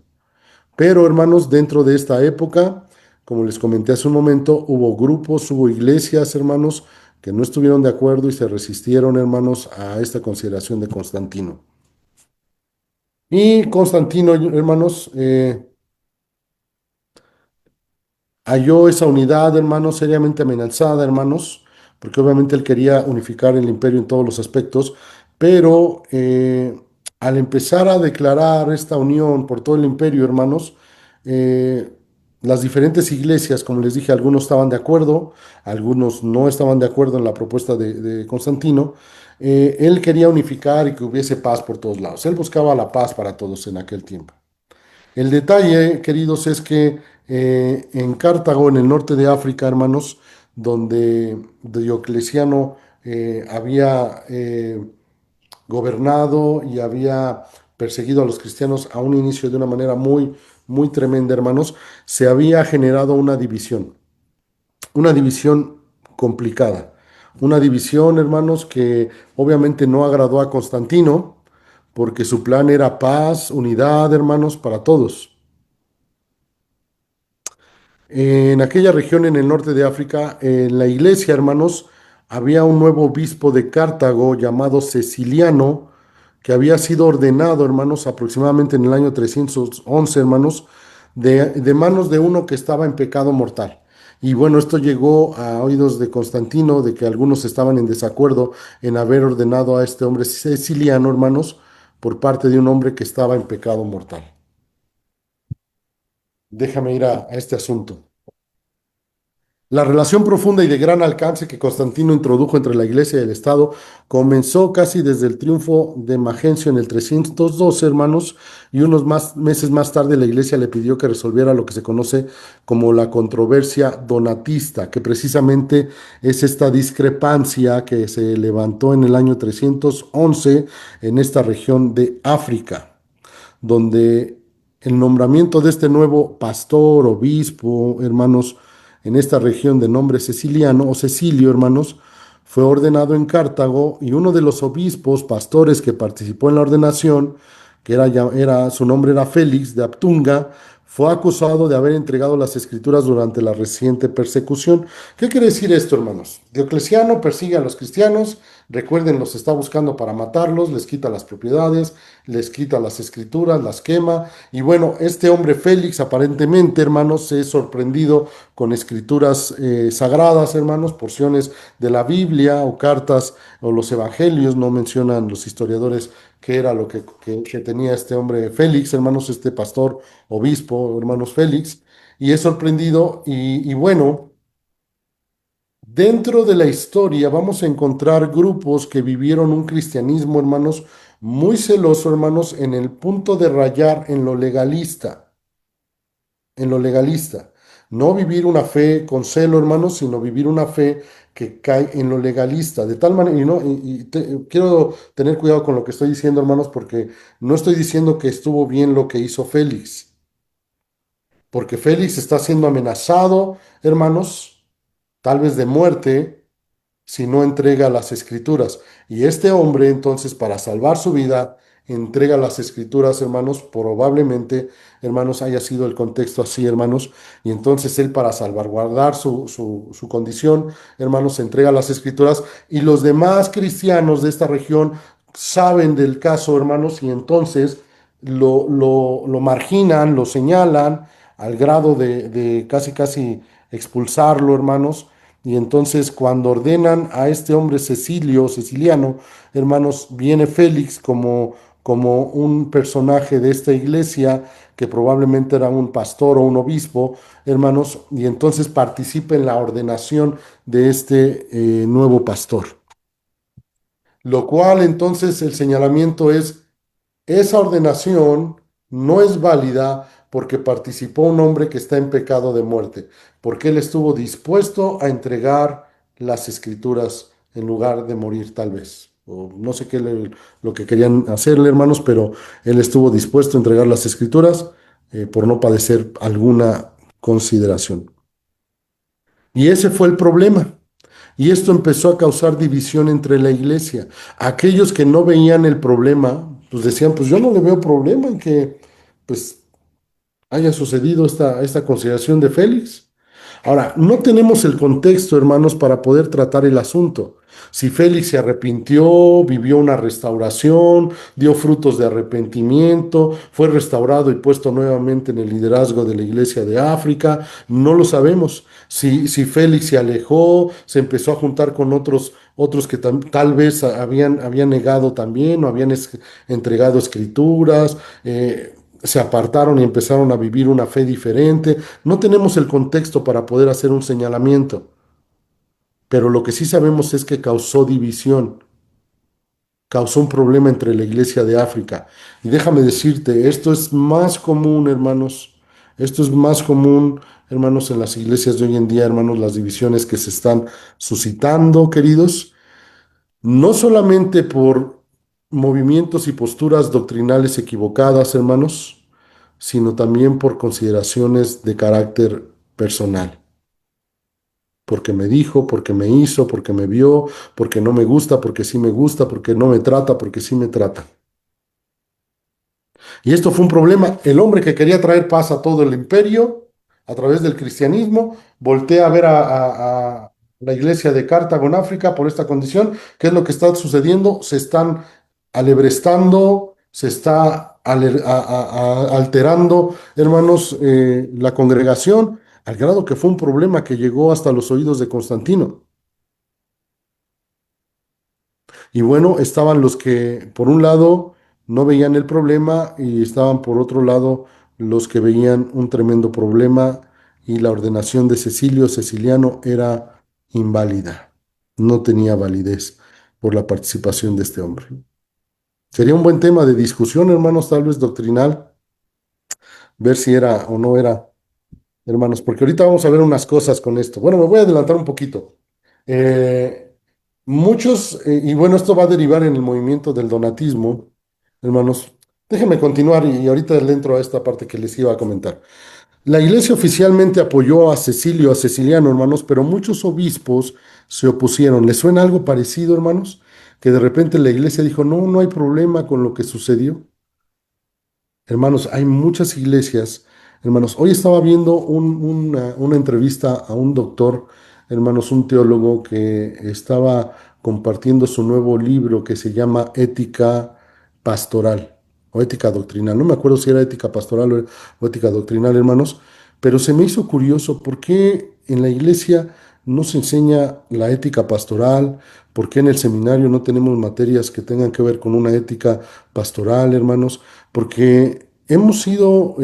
Pero, hermanos, dentro de esta época, como les comenté hace un momento, hubo grupos, hubo iglesias, hermanos, que no estuvieron de acuerdo y se resistieron, hermanos, a esta consideración de Constantino. Y Constantino, hermanos, halló esa unidad, hermanos, seriamente amenazada, hermanos, porque obviamente él quería unificar el imperio en todos los aspectos, pero al empezar a declarar esta unión por todo el imperio, hermanos, eh, las diferentes iglesias, como les dije, algunos estaban de acuerdo, algunos no estaban de acuerdo en la propuesta de Constantino. Él quería unificar y que hubiese paz por todos lados. Él buscaba la paz para todos en aquel tiempo. El detalle, queridos, es que en Cartago, en el norte de África, hermanos, donde Diocleciano había gobernado y había perseguido a los cristianos a un inicio de una manera muy, muy tremenda, hermanos, se había generado una división complicada, una división, hermanos, que obviamente no agradó a Constantino, porque su plan era paz, unidad, hermanos, para todos. En aquella región en el norte de África, en la iglesia, hermanos, había un nuevo obispo de Cartago llamado Ceciliano, que había sido ordenado, hermanos, aproximadamente en el año 311, hermanos, de manos de uno que estaba en pecado mortal. Y bueno, esto llegó a oídos de Constantino, de que algunos estaban en desacuerdo en haber ordenado a este hombre Ceciliano, hermanos, por parte de un hombre que estaba en pecado mortal. Déjame ir a este asunto. La relación profunda y de gran alcance que Constantino introdujo entre la Iglesia y el Estado comenzó casi desde el triunfo de Magencio en el 312, hermanos, y unos meses más tarde la Iglesia le pidió que resolviera lo que se conoce como la controversia donatista, que precisamente es esta discrepancia que se levantó en el año 311 en esta región de África, donde el nombramiento de este nuevo pastor, obispo, hermanos, en esta región de nombre Ceciliano o Cecilio, hermanos, fue ordenado en Cartago y uno de los obispos, pastores que participó en la ordenación, que su nombre era Félix de Aptunga, fue acusado de haber entregado las escrituras durante la reciente persecución. ¿Qué quiere decir esto, hermanos? Diocleciano persigue a los cristianos, recuerden, los está buscando para matarlos, les quita las propiedades, les quita las escrituras, las quema. Y bueno, este hombre Félix aparentemente, hermanos, se es sorprendido con escrituras sagradas, hermanos, porciones de la Biblia o cartas o los evangelios, no mencionan los historiadores qué era lo que tenía este hombre Félix, hermanos, este pastor, obispo, hermanos Félix, y es sorprendido y bueno. Dentro de la historia vamos a encontrar grupos que vivieron un cristianismo, hermanos, muy celoso, hermanos, en el punto de rayar en lo legalista, en lo legalista. No vivir una fe con celo, hermanos, sino vivir una fe que cae en lo legalista. De tal manera, y, no, quiero tener cuidado con lo que estoy diciendo, hermanos, porque no estoy diciendo que estuvo bien lo que hizo Félix, porque Félix está siendo amenazado, hermanos, tal vez de muerte si no entrega las escrituras. Y este hombre, entonces, para salvar su vida, entrega las escrituras, hermanos, probablemente, hermanos, haya sido el contexto así, hermanos, y entonces él para salvaguardar su condición, hermanos, entrega las escrituras, y los demás cristianos de esta región saben del caso, hermanos, y entonces lo marginan, lo señalan al grado de casi, casi expulsarlo, hermanos, y entonces cuando ordenan a este hombre Ceciliano, hermanos, viene Félix como un personaje de esta iglesia, que probablemente era un pastor o un obispo, hermanos, y entonces participa en la ordenación de este nuevo pastor. Lo cual entonces el señalamiento es, esa ordenación no es válida porque participó un hombre que está en pecado de muerte, porque él estuvo dispuesto a entregar las escrituras en lugar de morir tal vez. O no sé lo que querían hacerle, hermanos, pero él estuvo dispuesto a entregar las escrituras por no padecer alguna consideración. Y ese fue el problema. Y esto empezó a causar división entre la iglesia. Aquellos que no veían el problema, pues decían, pues yo no le veo problema en que pues haya sucedido esta consideración de Félix. Ahora, no tenemos el contexto, hermanos, para poder tratar el asunto. Si Félix se arrepintió, vivió una restauración, dio frutos de arrepentimiento, fue restaurado y puesto nuevamente en el liderazgo de la Iglesia de África, no lo sabemos. Si Félix se alejó, se empezó a juntar con otros que tal vez habían negado también o habían entregado escrituras. Se apartaron y empezaron a vivir una fe diferente. No tenemos el contexto para poder hacer un señalamiento, pero lo que sí sabemos es que causó división, causó un problema entre la iglesia de África. Y déjame decirte, esto es más común, hermanos, esto es más común, hermanos, en las iglesias de hoy en día, hermanos, las divisiones que se están suscitando, queridos, no solamente por movimientos y posturas doctrinales equivocadas, hermanos, sino también por consideraciones de carácter personal. Porque me dijo, porque me hizo, porque me vio, porque no me gusta, porque sí me gusta, porque no me trata, porque sí me trata. Y esto fue un problema. El hombre que quería traer paz a todo el imperio a través del cristianismo, voltea a ver a la iglesia de Cartago en África por esta condición. ¿Qué es lo que está sucediendo? Se están alebrestando, se está alterando, hermanos, la congregación, al grado que fue un problema que llegó hasta los oídos de Constantino. Y bueno, estaban los que por un lado no veían el problema y estaban por otro lado los que veían un tremendo problema y la ordenación de Cecilio Ceciliano era inválida, no tenía validez por la participación de este hombre. Sería un buen tema de discusión, hermanos, tal vez doctrinal, ver si era o no era, hermanos, porque ahorita vamos a ver unas cosas con esto. Bueno, me voy a adelantar un poquito. Eh, Muchos, y bueno, esto va a derivar en el movimiento del donatismo, hermanos. Déjenme continuar y ahorita le entro a esta parte que les iba a comentar. La iglesia oficialmente apoyó a Cecilio, a Ceciliano, hermanos, pero muchos obispos se opusieron. ¿Les suena algo parecido, hermanos? Que de repente la iglesia dijo, no, no hay problema con lo que sucedió. Hermanos, hay muchas iglesias, hermanos. Hoy estaba viendo una entrevista a un doctor, hermanos, un teólogo que estaba compartiendo su nuevo libro que se llama Ética Pastoral o Ética Doctrinal. No me acuerdo si era Ética Pastoral o Ética Doctrinal, hermanos, pero se me hizo curioso por qué en la iglesia no se enseña la ética pastoral, por qué en el seminario no tenemos materias que tengan que ver con una ética pastoral, hermanos, porque hemos sido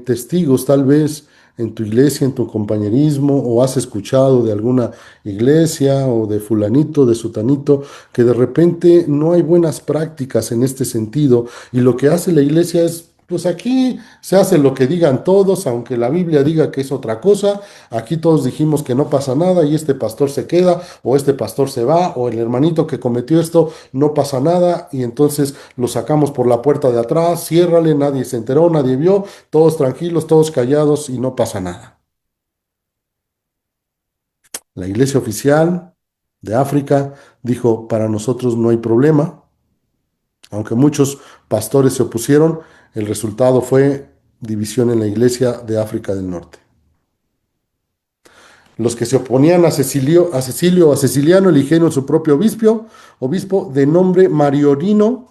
testigos tal vez en tu iglesia, en tu compañerismo, o has escuchado de alguna iglesia o de fulanito, de sutanito, que de repente no hay buenas prácticas en este sentido y lo que hace la iglesia es, pues aquí se hace lo que digan todos, aunque la Biblia diga que es otra cosa, aquí todos dijimos que no pasa nada y este pastor se queda o este pastor se va o el hermanito que cometió esto no pasa nada y entonces lo sacamos por la puerta de atrás, ciérrale, nadie se enteró, nadie vio, todos tranquilos, todos callados y no pasa nada. La iglesia oficial de África dijo, para nosotros no hay problema, aunque muchos pastores se opusieron, el resultado fue división en la iglesia de África del Norte. Los que se oponían a Cecilio o a Ceciliano eligieron su propio obispo de nombre Mariorino,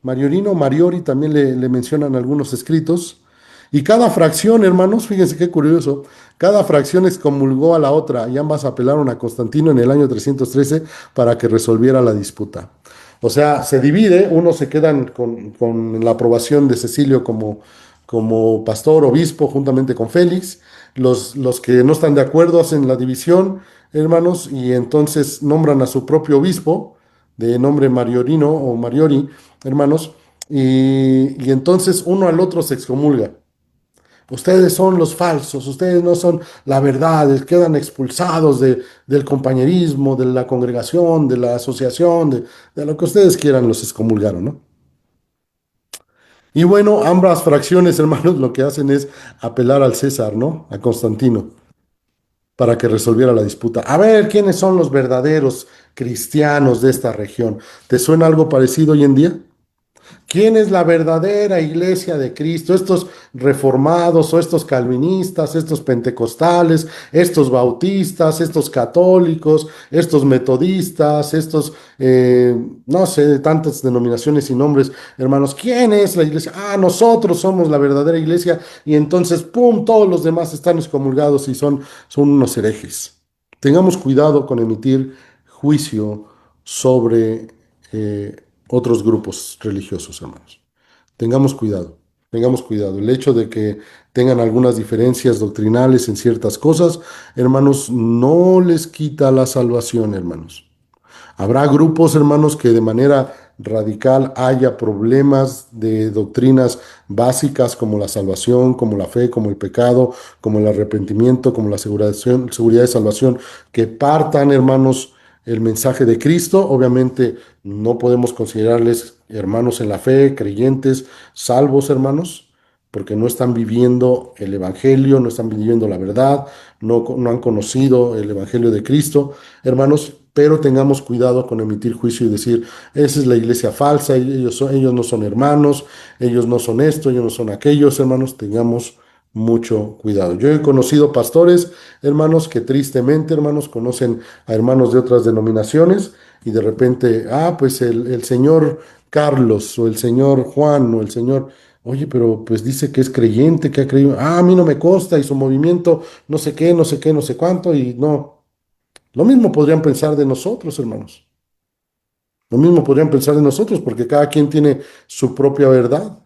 Mariori, también le mencionan algunos escritos. Y cada fracción, hermanos, fíjense qué curioso, cada fracción excomulgó a la otra y ambas apelaron a Constantino en el año 313 para que resolviera la disputa. O sea, se divide, unos se quedan con la aprobación de Cecilio como pastor, obispo, juntamente con Félix. Los que no están de acuerdo hacen la división, hermanos, y entonces nombran a su propio obispo, de nombre Mariorino o Mariori, hermanos, y entonces uno al otro se excomulga. Ustedes son los falsos, ustedes no son la verdad, quedan expulsados del compañerismo, de la congregación, de la asociación, de lo que ustedes quieran, los excomulgaron, ¿no? Y bueno, ambas fracciones, hermanos, lo que hacen es apelar al César, ¿no? A Constantino, para que resolviera la disputa. A ver, ¿quiénes son los verdaderos cristianos de esta región? ¿Te suena algo parecido hoy en día? ¿Quién es la verdadera iglesia de Cristo? Estos reformados o estos calvinistas, estos pentecostales, estos bautistas, estos católicos, estos metodistas, estos, no sé, de tantas denominaciones y nombres, hermanos. ¿Quién es la iglesia? Ah, nosotros somos la verdadera iglesia y entonces, ¡pum!, todos los demás están excomulgados y son unos herejes. Tengamos cuidado con emitir juicio sobre otros grupos religiosos, hermanos. Tengamos cuidado, tengamos cuidado. El hecho de que tengan algunas diferencias doctrinales en ciertas cosas, hermanos, no les quita la salvación, hermanos. Habrá grupos, hermanos, que de manera radical haya problemas de doctrinas básicas como la salvación, como la fe, como el pecado, como el arrepentimiento, como la seguridad de salvación, que partan, hermanos, el mensaje de Cristo. Obviamente no podemos considerarles hermanos en la fe, creyentes, salvos, hermanos, porque no están viviendo el Evangelio, no están viviendo la verdad, no han conocido el Evangelio de Cristo, hermanos, pero tengamos cuidado con emitir juicio y decir, esa es la iglesia falsa, ellos no son hermanos, ellos no son esto, ellos no son aquellos, hermanos, tengamos mucho cuidado. Yo he conocido pastores, hermanos, que tristemente, hermanos, conocen a hermanos de otras denominaciones y de repente, pues el señor Carlos o el señor Juan o el señor, oye, pero pues dice que es creyente, que ha creído, a mí no me consta y su movimiento, no sé qué, no sé qué, no sé cuánto y no. Lo mismo podrían pensar de nosotros, hermanos. Lo mismo podrían pensar de nosotros, porque cada quien tiene su propia verdad.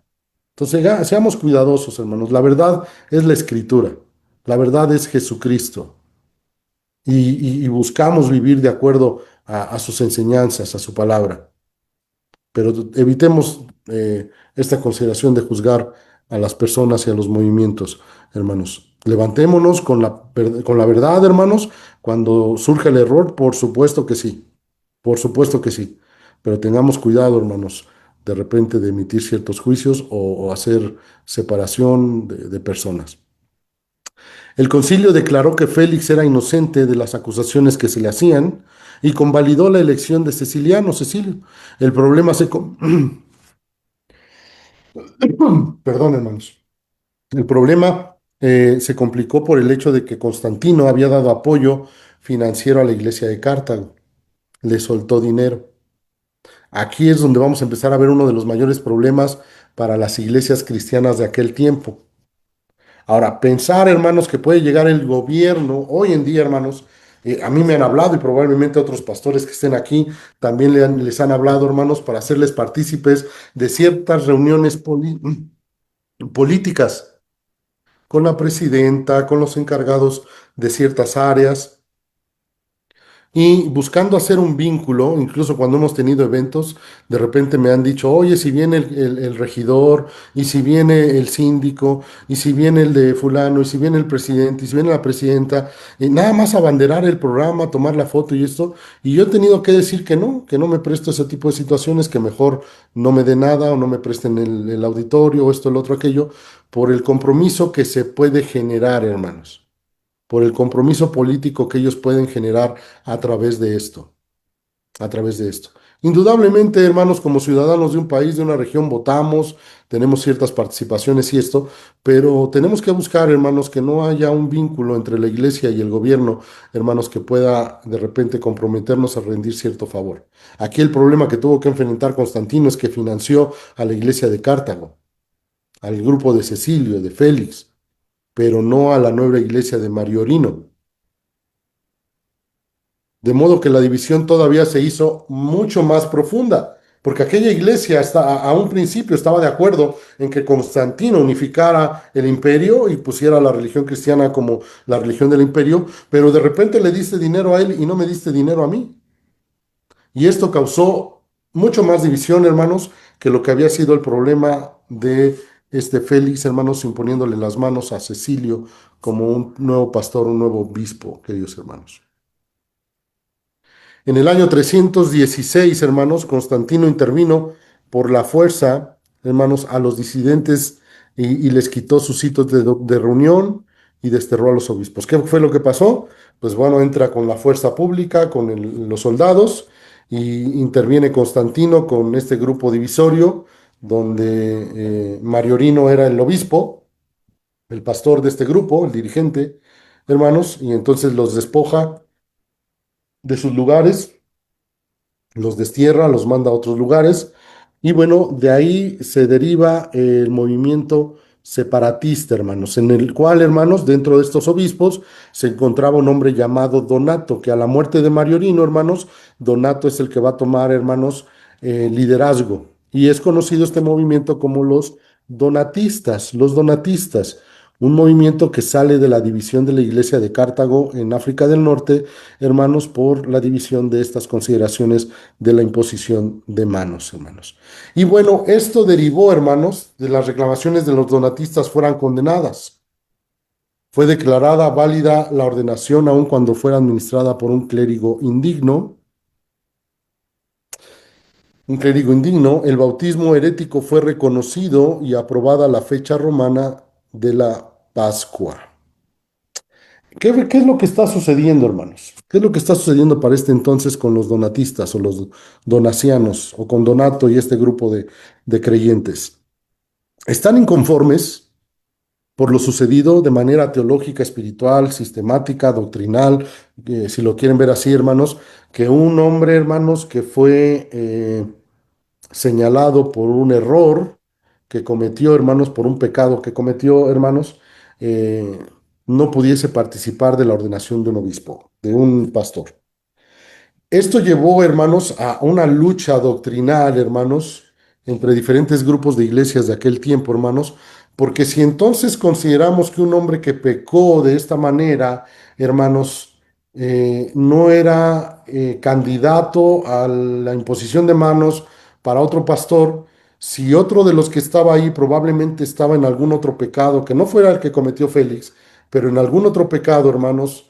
Entonces, seamos cuidadosos, hermanos. La verdad es la Escritura. La verdad es Jesucristo. Y buscamos vivir de acuerdo a sus enseñanzas, a su palabra. Pero evitemos esta consideración de juzgar a las personas y a los movimientos, hermanos. Levantémonos con la verdad, hermanos. Cuando surge el error, por supuesto que sí. Por supuesto que sí, pero tengamos cuidado, hermanos, de repente de emitir ciertos juicios o hacer separación de personas. El concilio declaró que Félix era inocente de las acusaciones que se le hacían y convalidó la elección de Cecilio. El problema perdón, hermanos. El problema se complicó por el hecho de que Constantino había dado apoyo financiero a la iglesia de Cartago. Le soltó dinero. Aquí es donde vamos a empezar a ver uno de los mayores problemas para las iglesias cristianas de aquel tiempo. Ahora, pensar, hermanos, que puede llegar el gobierno, hoy en día, hermanos, a mí me han hablado y probablemente otros pastores que estén aquí también les han hablado, hermanos, para hacerles partícipes de ciertas reuniones políticas con la presidenta, con los encargados de ciertas áreas. Y buscando hacer un vínculo, incluso cuando hemos tenido eventos, de repente me han dicho, oye, si viene el regidor, y si viene el síndico, y si viene el de fulano, y si viene el presidente, y si viene la presidenta, y nada más abanderar el programa, tomar la foto y esto, y yo he tenido que decir que no me presto a ese tipo de situaciones, que mejor no me dé nada o no me presten el auditorio o esto, el otro, aquello, por el compromiso que se puede generar, hermanos, por el compromiso político que ellos pueden generar a través de esto, a través de esto. Indudablemente, hermanos, como ciudadanos de un país, de una región, votamos, tenemos ciertas participaciones y esto, pero tenemos que buscar, hermanos, que no haya un vínculo entre la iglesia y el gobierno, hermanos, que pueda de repente comprometernos a rendir cierto favor. Aquí el problema que tuvo que enfrentar Constantino es que financió a la iglesia de Cartago, al grupo de Cecilio, de Félix, pero no a la nueva iglesia de Mariorino. De modo que la división todavía se hizo mucho más profunda, porque aquella iglesia a un principio estaba de acuerdo en que Constantino unificara el imperio y pusiera la religión cristiana como la religión del imperio, pero de repente le diste dinero a él y no me diste dinero a mí. Y esto causó mucho más división, hermanos, que lo que había sido el problema de este Félix, hermanos, imponiéndole las manos a Cecilio como un nuevo pastor, un nuevo obispo, queridos hermanos. En el año 316, hermanos, Constantino intervino por la fuerza, hermanos, a los disidentes y les quitó sus sitios de reunión y desterró a los obispos. ¿Qué fue lo que pasó? Pues bueno, entra con la fuerza pública, con los soldados, y interviene Constantino con este grupo divisorio donde Mariorino era el obispo, el pastor de este grupo, el dirigente, hermanos, y entonces los despoja de sus lugares, los destierra, los manda a otros lugares, y bueno, de ahí se deriva el movimiento separatista, hermanos, en el cual, hermanos, dentro de estos obispos se encontraba un hombre llamado Donato, que a la muerte de Mariorino, hermanos, Donato es el que va a tomar, hermanos, liderazgo, y es conocido este movimiento como los donatistas, un movimiento que sale de la división de la iglesia de Cartago en África del Norte, hermanos, por la división de estas consideraciones de la imposición de manos, hermanos. Y bueno, esto derivó, hermanos, de las reclamaciones de los donatistas fueran condenadas. Fue declarada válida la ordenación aun cuando fuera administrada por un clérigo indigno. Un clérigo indigno, el bautismo herético fue reconocido y aprobada la fecha romana de la Pascua. ¿Qué es lo que está sucediendo, hermanos? ¿Qué es lo que está sucediendo para este entonces con los donatistas o los donacianos o con Donato y este grupo de creyentes? Están inconformes por lo sucedido de manera teológica, espiritual, sistemática, doctrinal, si lo quieren ver así, hermanos, que un hombre, hermanos, que fue señalado por un error que cometió, hermanos, por un pecado que cometió, hermanos, eh, no pudiese participar de la ordenación de un obispo, de un pastor. Esto llevó, hermanos, a una lucha doctrinal, hermanos, entre diferentes grupos de iglesias de aquel tiempo, hermanos, porque si entonces consideramos que un hombre que pecó de esta manera, hermanos, no era candidato a la imposición de manos para otro pastor, si otro de los que estaba ahí probablemente estaba en algún otro pecado, que no fuera el que cometió Félix, pero en algún otro pecado, hermanos,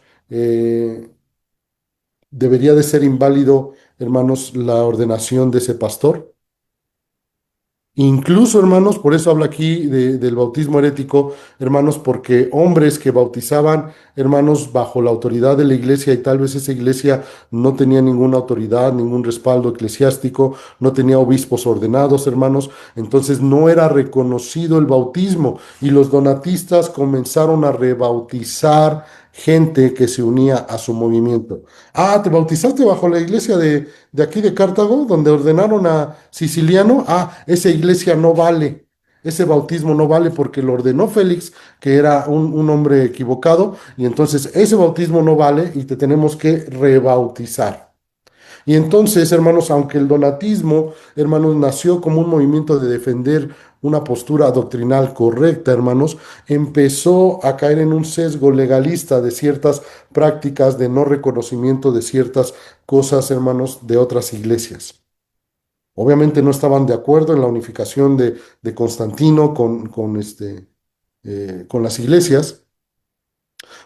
debería de ser inválido, hermanos, la ordenación de ese pastor. Incluso, hermanos, por eso habla aquí del bautismo herético, hermanos, porque hombres que bautizaban, hermanos, bajo la autoridad de la iglesia y tal vez esa iglesia no tenía ninguna autoridad, ningún respaldo eclesiástico, no tenía obispos ordenados, hermanos, entonces no era reconocido el bautismo y los donatistas comenzaron a rebautizar gente que se unía a su movimiento. Ah, ¿te bautizaste bajo la iglesia de aquí de Cartago, donde ordenaron a Siciliano? Ah, esa iglesia no vale, ese bautismo no vale porque lo ordenó Félix, que era un hombre equivocado, y entonces ese bautismo no vale y te tenemos que rebautizar. Y entonces, hermanos, aunque el donatismo, hermanos, nació como un movimiento de defender una postura doctrinal correcta, hermanos, empezó a caer en un sesgo legalista de ciertas prácticas de no reconocimiento de ciertas cosas, hermanos, de otras iglesias. Obviamente no estaban de acuerdo en la unificación de Constantino con las iglesias,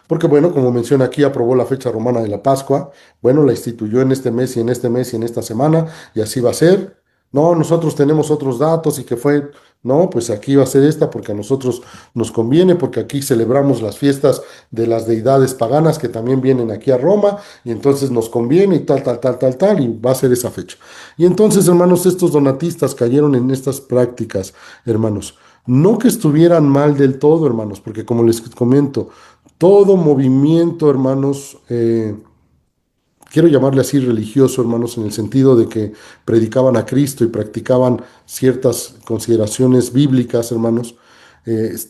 porque bueno, como menciona aquí, aprobó la fecha romana de la Pascua, bueno, la instituyó en este mes y en este mes y en esta semana, y así va a ser. No, nosotros tenemos otros datos y que fue, no, pues aquí va a ser esta porque a nosotros nos conviene, porque aquí celebramos las fiestas de las deidades paganas que también vienen aquí a Roma, y entonces nos conviene y tal, tal, tal, tal, tal, y va a ser esa fecha. Y entonces, hermanos, estos donatistas cayeron en estas prácticas, hermanos. No que estuvieran mal del todo, hermanos, porque como les comento, todo movimiento, hermanos, quiero llamarle así religioso, hermanos, en el sentido de que predicaban a Cristo y practicaban ciertas consideraciones bíblicas, hermanos.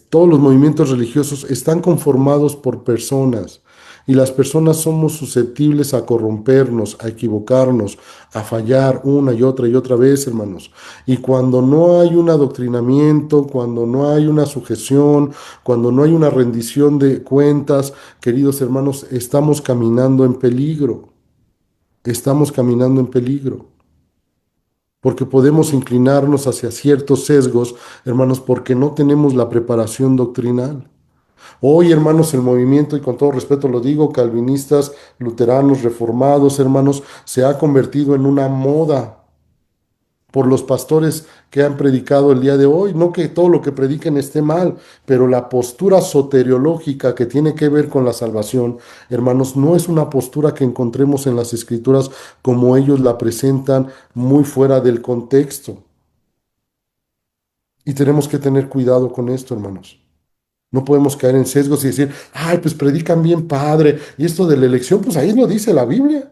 Todos los movimientos religiosos están conformados por personas y las personas somos susceptibles a corrompernos, a equivocarnos, a fallar una y otra vez, hermanos. Y cuando no hay un adoctrinamiento, cuando no hay una sujeción, cuando no hay una rendición de cuentas, queridos hermanos, estamos caminando en peligro. Estamos caminando en peligro, porque podemos inclinarnos hacia ciertos sesgos, hermanos, porque no tenemos la preparación doctrinal. Hoy, hermanos, el movimiento, y con todo respeto lo digo, calvinistas, luteranos, reformados, hermanos, se ha convertido en una moda por los pastores que han predicado el día de hoy. No que todo lo que prediquen esté mal, pero la postura soteriológica que tiene que ver con la salvación, hermanos, no es una postura que encontremos en las escrituras como ellos la presentan muy fuera del contexto. Y tenemos que tener cuidado con esto, hermanos. No podemos caer en sesgos y decir, ay, pues predican bien padre. Y esto de la elección, pues ahí lo dice la Biblia.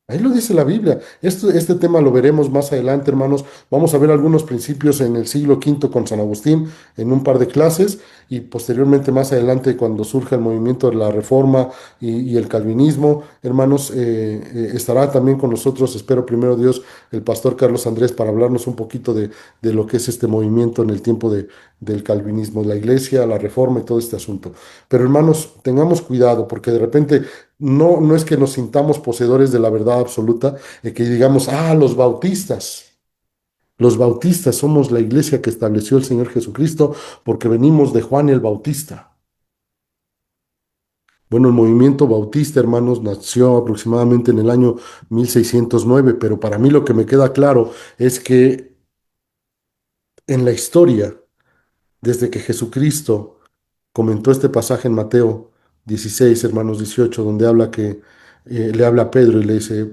Ahí lo dice la Biblia. Este tema lo veremos más adelante, hermanos. Vamos a ver algunos principios en el siglo V con San Agustín en un par de clases y posteriormente más adelante cuando surja el movimiento de la Reforma y el Calvinismo. Hermanos, estará también con nosotros, espero primero Dios, el pastor Carlos Andrés para hablarnos un poquito de lo que es este movimiento en el tiempo del Calvinismo, la Iglesia, la Reforma y todo este asunto. Pero hermanos, tengamos cuidado porque de repente no es que nos sintamos poseedores de la verdad absoluta, que digamos, los bautistas somos la iglesia que estableció el Señor Jesucristo porque venimos de Juan el Bautista. Bueno, el movimiento bautista, hermanos, nació aproximadamente en el año 1609, pero para mí lo que me queda claro es que en la historia, desde que Jesucristo comentó este pasaje en Mateo 16, hermanos 18, donde habla que le habla a Pedro y le dice,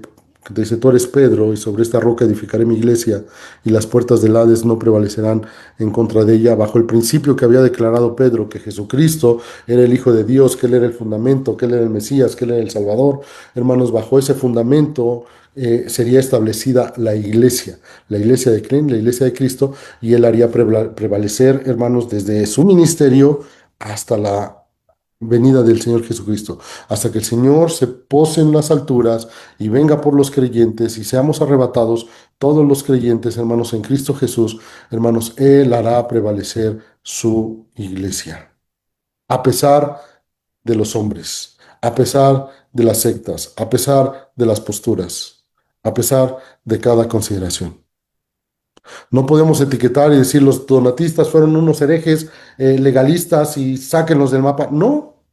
tú eres Pedro y sobre esta roca edificaré mi iglesia y las puertas del Hades no prevalecerán en contra de ella, bajo el principio que había declarado Pedro, que Jesucristo era el Hijo de Dios, que Él era el fundamento, que Él era el Mesías, que Él era el Salvador. Hermanos, bajo ese fundamento sería establecida la iglesia de Cristo, la iglesia de Cristo, y Él haría prevalecer, hermanos, desde su ministerio hasta la venida del Señor Jesucristo, hasta que el Señor se pose en las alturas y venga por los creyentes y seamos arrebatados todos los creyentes, hermanos, en Cristo Jesús, hermanos, Él hará prevalecer su iglesia, a pesar de los hombres, a pesar de las sectas, a pesar de las posturas, a pesar de cada consideración. No podemos etiquetar y decir los donatistas fueron unos herejes legalistas y sáquenlos del mapa. No,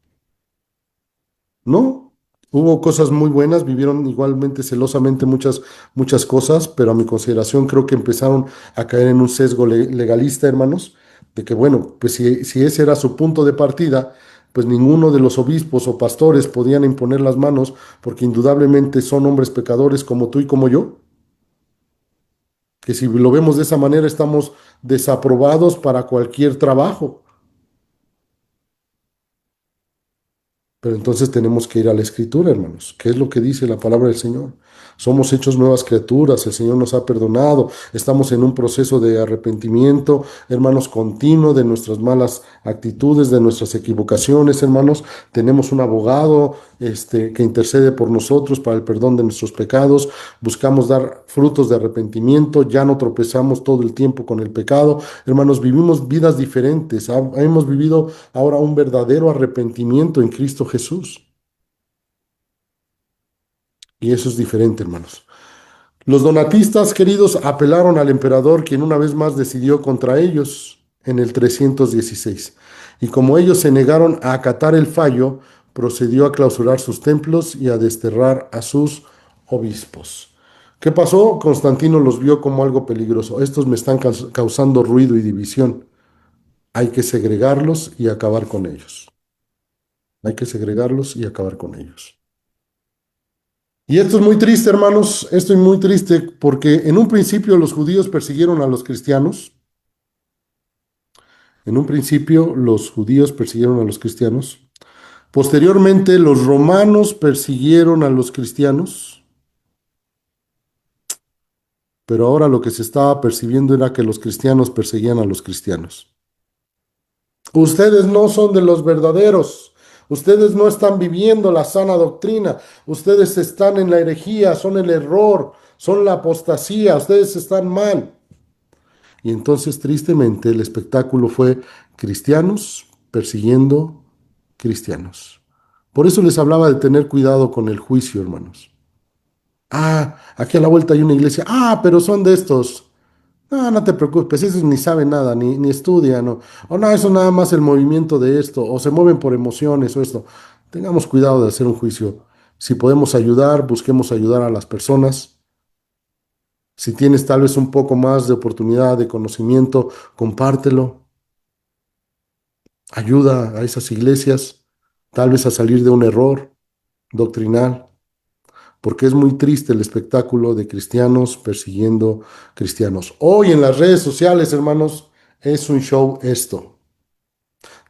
no. Hubo cosas muy buenas, vivieron igualmente celosamente muchas cosas, pero a mi consideración creo que empezaron a caer en un sesgo legalista, hermanos, de que bueno, pues si ese era su punto de partida, pues ninguno de los obispos o pastores podían imponer las manos, porque indudablemente son hombres pecadores como tú y como yo, que si lo vemos de esa manera estamos desaprobados para cualquier trabajo. Pero entonces tenemos que ir a la Escritura, hermanos. ¿Qué es lo que dice la palabra del Señor? Somos hechos nuevas criaturas, el Señor nos ha perdonado, estamos en un proceso de arrepentimiento, hermanos, continuo de nuestras malas actitudes, de nuestras equivocaciones, hermanos. Tenemos un abogado, que intercede por nosotros para el perdón de nuestros pecados. Buscamos dar frutos de arrepentimiento, ya no tropezamos todo el tiempo con el pecado. Hermanos, vivimos vidas diferentes. Hemos vivido ahora un verdadero arrepentimiento en Cristo Jesús. Y eso es diferente, hermanos. Los donatistas, queridos, apelaron al emperador, quien una vez más decidió contra ellos en el 316. Y como ellos se negaron a acatar el fallo, procedió a clausurar sus templos y a desterrar a sus obispos. ¿Qué pasó? Constantino los vio como algo peligroso. Estos me están causando ruido y división. Hay que segregarlos y acabar con ellos. Hay que segregarlos y acabar con ellos. Y esto es muy triste, hermanos, esto es muy triste porque en un principio los judíos persiguieron a los cristianos. En un principio los judíos persiguieron a los cristianos. Posteriormente los romanos persiguieron a los cristianos. Pero ahora lo que se estaba percibiendo era que los cristianos perseguían a los cristianos. Ustedes no son de los verdaderos. Ustedes no están viviendo la sana doctrina. Ustedes están en la herejía, son el error, son la apostasía. Ustedes están mal. Y entonces, tristemente, el espectáculo fue cristianos persiguiendo cristianos. Por eso les hablaba de tener cuidado con el juicio, hermanos. Ah, aquí a la vuelta hay una iglesia. Ah, pero son de estos. No, no te preocupes, esos ni saben nada, ni estudian, o no, eso nada más el movimiento de esto, o se mueven por emociones o esto. Tengamos cuidado de hacer un juicio. Si podemos ayudar, busquemos ayudar a las personas. Si tienes tal vez un poco más de oportunidad, de conocimiento, compártelo. Ayuda a esas iglesias, tal vez a salir de un error doctrinal, porque es muy triste el espectáculo de cristianos persiguiendo cristianos. Hoy en las redes sociales, hermanos, es un show esto.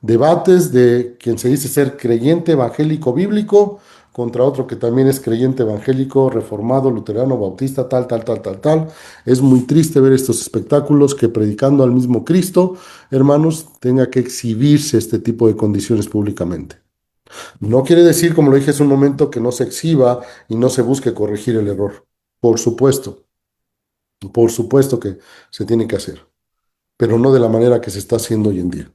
Debates de quien se dice ser creyente evangélico bíblico contra otro que también es creyente evangélico, reformado, luterano, bautista, tal, tal, tal, tal, tal. Es muy triste ver estos espectáculos que predicando al mismo Cristo, hermanos, tenga que exhibirse este tipo de condiciones públicamente. No quiere decir, como lo dije hace un momento, que no se exhiba y no se busque corregir el error. Por supuesto que se tiene que hacer, pero no de la manera que se está haciendo hoy en día.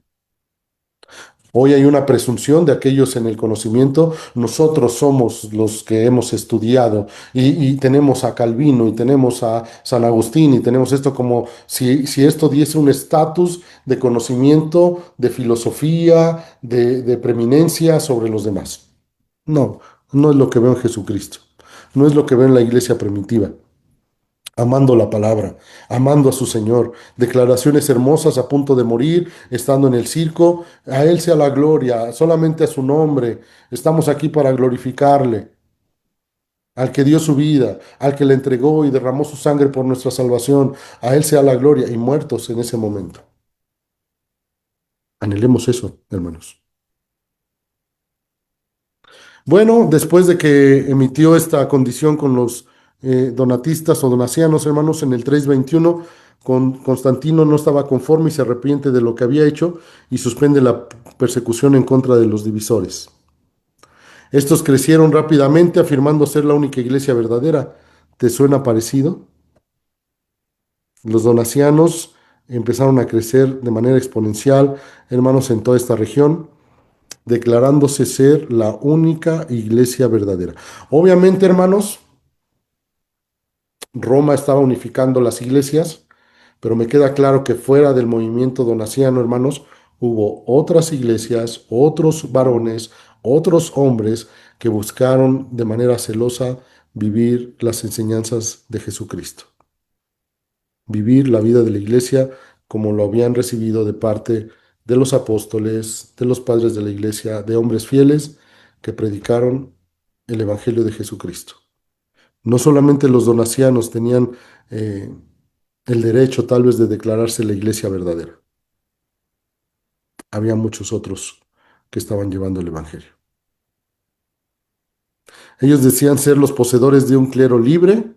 Hoy hay una presunción de aquellos en el conocimiento. Nosotros somos los que hemos estudiado y tenemos a Calvino y tenemos a San Agustín y tenemos esto como si esto diese un estatus de conocimiento, de filosofía, de preeminencia sobre los demás. No, no es lo que veo en Jesucristo. No es lo que veo en la iglesia primitiva. Amando la palabra, amando a su Señor, declaraciones hermosas a punto de morir, estando en el circo, a Él sea la gloria, solamente a su nombre, estamos aquí para glorificarle, al que dio su vida, al que le entregó y derramó su sangre por nuestra salvación, a Él sea la gloria, y muertos en ese momento. Anhelemos eso, hermanos. Bueno, después de que emitió esta condición con los donatistas o donacianos, hermanos, en el 321, Constantino no estaba conforme y se arrepiente de lo que había hecho y suspende la persecución en contra de los divisores. Estos crecieron rápidamente, afirmando ser la única iglesia verdadera. ¿Te suena parecido? Los donacianos empezaron a crecer de manera exponencial, hermanos, en toda esta región, declarándose ser la única iglesia verdadera. Obviamente, hermanos, Roma estaba unificando las iglesias, pero me queda claro que fuera del movimiento donaciano, hermanos, hubo otras iglesias, otros varones, otros hombres que buscaron de manera celosa vivir las enseñanzas de Jesucristo, vivir la vida de la iglesia como lo habían recibido de parte de los apóstoles, de los padres de la iglesia, de hombres fieles que predicaron el Evangelio de Jesucristo. No solamente los donacianos tenían eh, el derecho tal vez de declararse la iglesia verdadera, había muchos otros que estaban llevando el Evangelio. Ellos decían ser los poseedores de un clero libre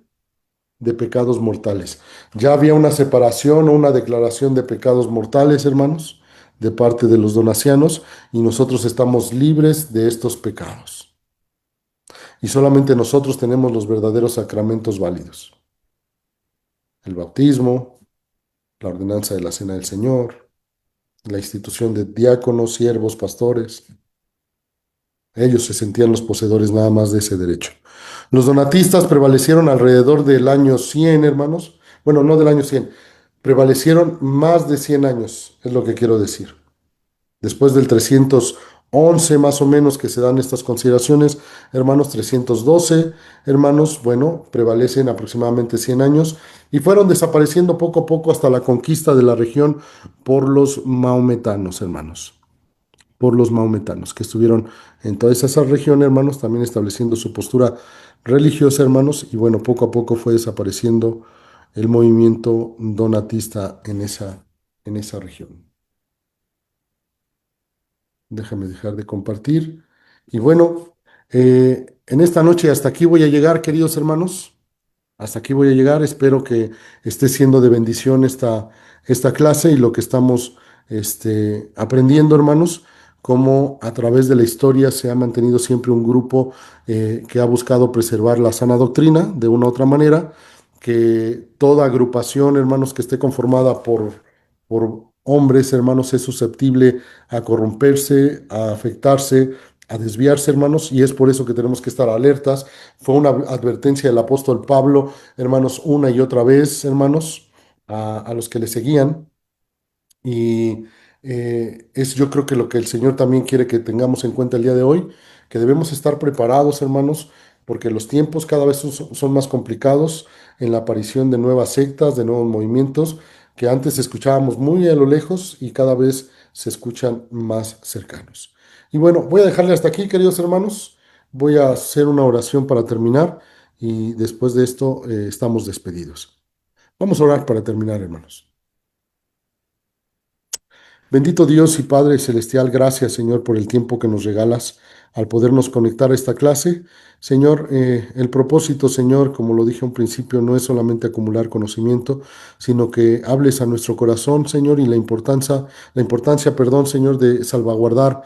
de pecados mortales. Ya había una separación o una declaración de pecados mortales, hermanos, de parte de los donacianos, y nosotros estamos libres de estos pecados. Y solamente nosotros tenemos los verdaderos sacramentos válidos. El bautismo, la ordenanza de la cena del Señor, la institución de diáconos, siervos, pastores. Ellos se sentían los poseedores nada más de ese derecho. Los donatistas prevalecieron alrededor del año 100, hermanos. Bueno, no del año 100, prevalecieron más de 100 años, es lo que quiero decir. Después del 311 más o menos que se dan estas consideraciones, hermanos, 312, hermanos, bueno, prevalecen aproximadamente 100 años y fueron desapareciendo poco a poco hasta la conquista de la región por los maometanos, hermanos, por los maometanos que estuvieron en toda esa región, hermanos, también estableciendo su postura religiosa, hermanos, y bueno, poco a poco fue desapareciendo el movimiento donatista en esa región. Déjame dejar de compartir. Y bueno, en esta noche hasta aquí voy a llegar, queridos hermanos. Hasta aquí voy a llegar. Espero que esté siendo de bendición esta clase y lo que estamos aprendiendo, hermanos, cómo a través de la historia se ha mantenido siempre un grupo que ha buscado preservar la sana doctrina de una u otra manera, que toda agrupación, hermanos, que esté conformada por hombres, hermanos, es susceptible a corromperse, a afectarse, a desviarse, hermanos, y es por eso que tenemos que estar alertas. Fue una advertencia del apóstol Pablo, hermanos, una y otra vez, hermanos, a los que le seguían. Y es yo creo que lo que el Señor también quiere que tengamos en cuenta el día de hoy, que debemos estar preparados, hermanos, porque los tiempos cada vez son más complicados en la aparición de nuevas sectas, de nuevos movimientos, que antes escuchábamos muy a lo lejos y cada vez se escuchan más cercanos. Y bueno, voy a dejarle hasta aquí, queridos hermanos. Voy a hacer una oración para terminar y después de esto estamos despedidos. Vamos a orar para terminar, hermanos. Bendito Dios y Padre Celestial, gracias Señor por el tiempo que nos regalas al podernos conectar a esta clase. Señor, el propósito, Señor, como lo dije a un principio, no es solamente acumular conocimiento, sino que hables a nuestro corazón, Señor, y la importancia, perdón, Señor, de salvaguardar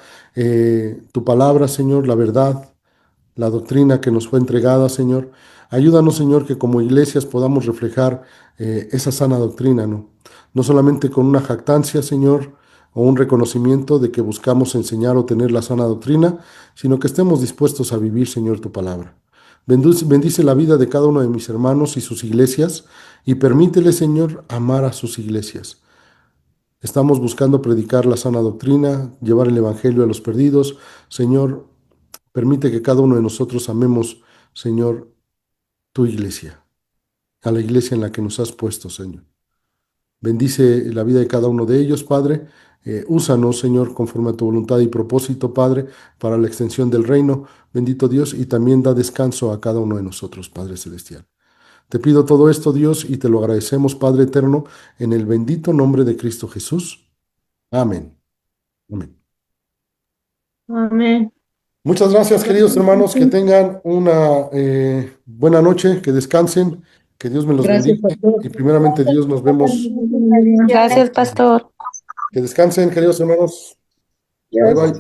tu palabra, Señor, la verdad, la doctrina que nos fue entregada, Señor. Ayúdanos, Señor, que como iglesias podamos reflejar esa sana doctrina, ¿no? No solamente con una jactancia, Señor, o un reconocimiento de que buscamos enseñar o tener la sana doctrina, sino que estemos dispuestos a vivir, Señor, tu palabra. Bendice la vida de cada uno de mis hermanos y sus iglesias y permítele, Señor, amar a sus iglesias. Estamos buscando predicar la sana doctrina, llevar el evangelio a los perdidos. Señor, permite que cada uno de nosotros amemos, Señor, tu iglesia, a la iglesia en la que nos has puesto, Señor. Bendice la vida de cada uno de ellos, Padre. Úsanos, Señor, conforme a tu voluntad y propósito, Padre, para la extensión del reino. Bendito Dios, y también da descanso a cada uno de nosotros, Padre Celestial. Te pido todo esto, Dios, y te lo agradecemos, Padre eterno, en el bendito nombre de Cristo Jesús. Amén. Amén. Amén. Muchas gracias, queridos hermanos, que tengan una buena noche, que descansen, que Dios me los Gracias, bendiga pastor. y primeramente Dios nos vemos. Gracias, pastor. Que descansen, queridos hermanos. Bye, bye.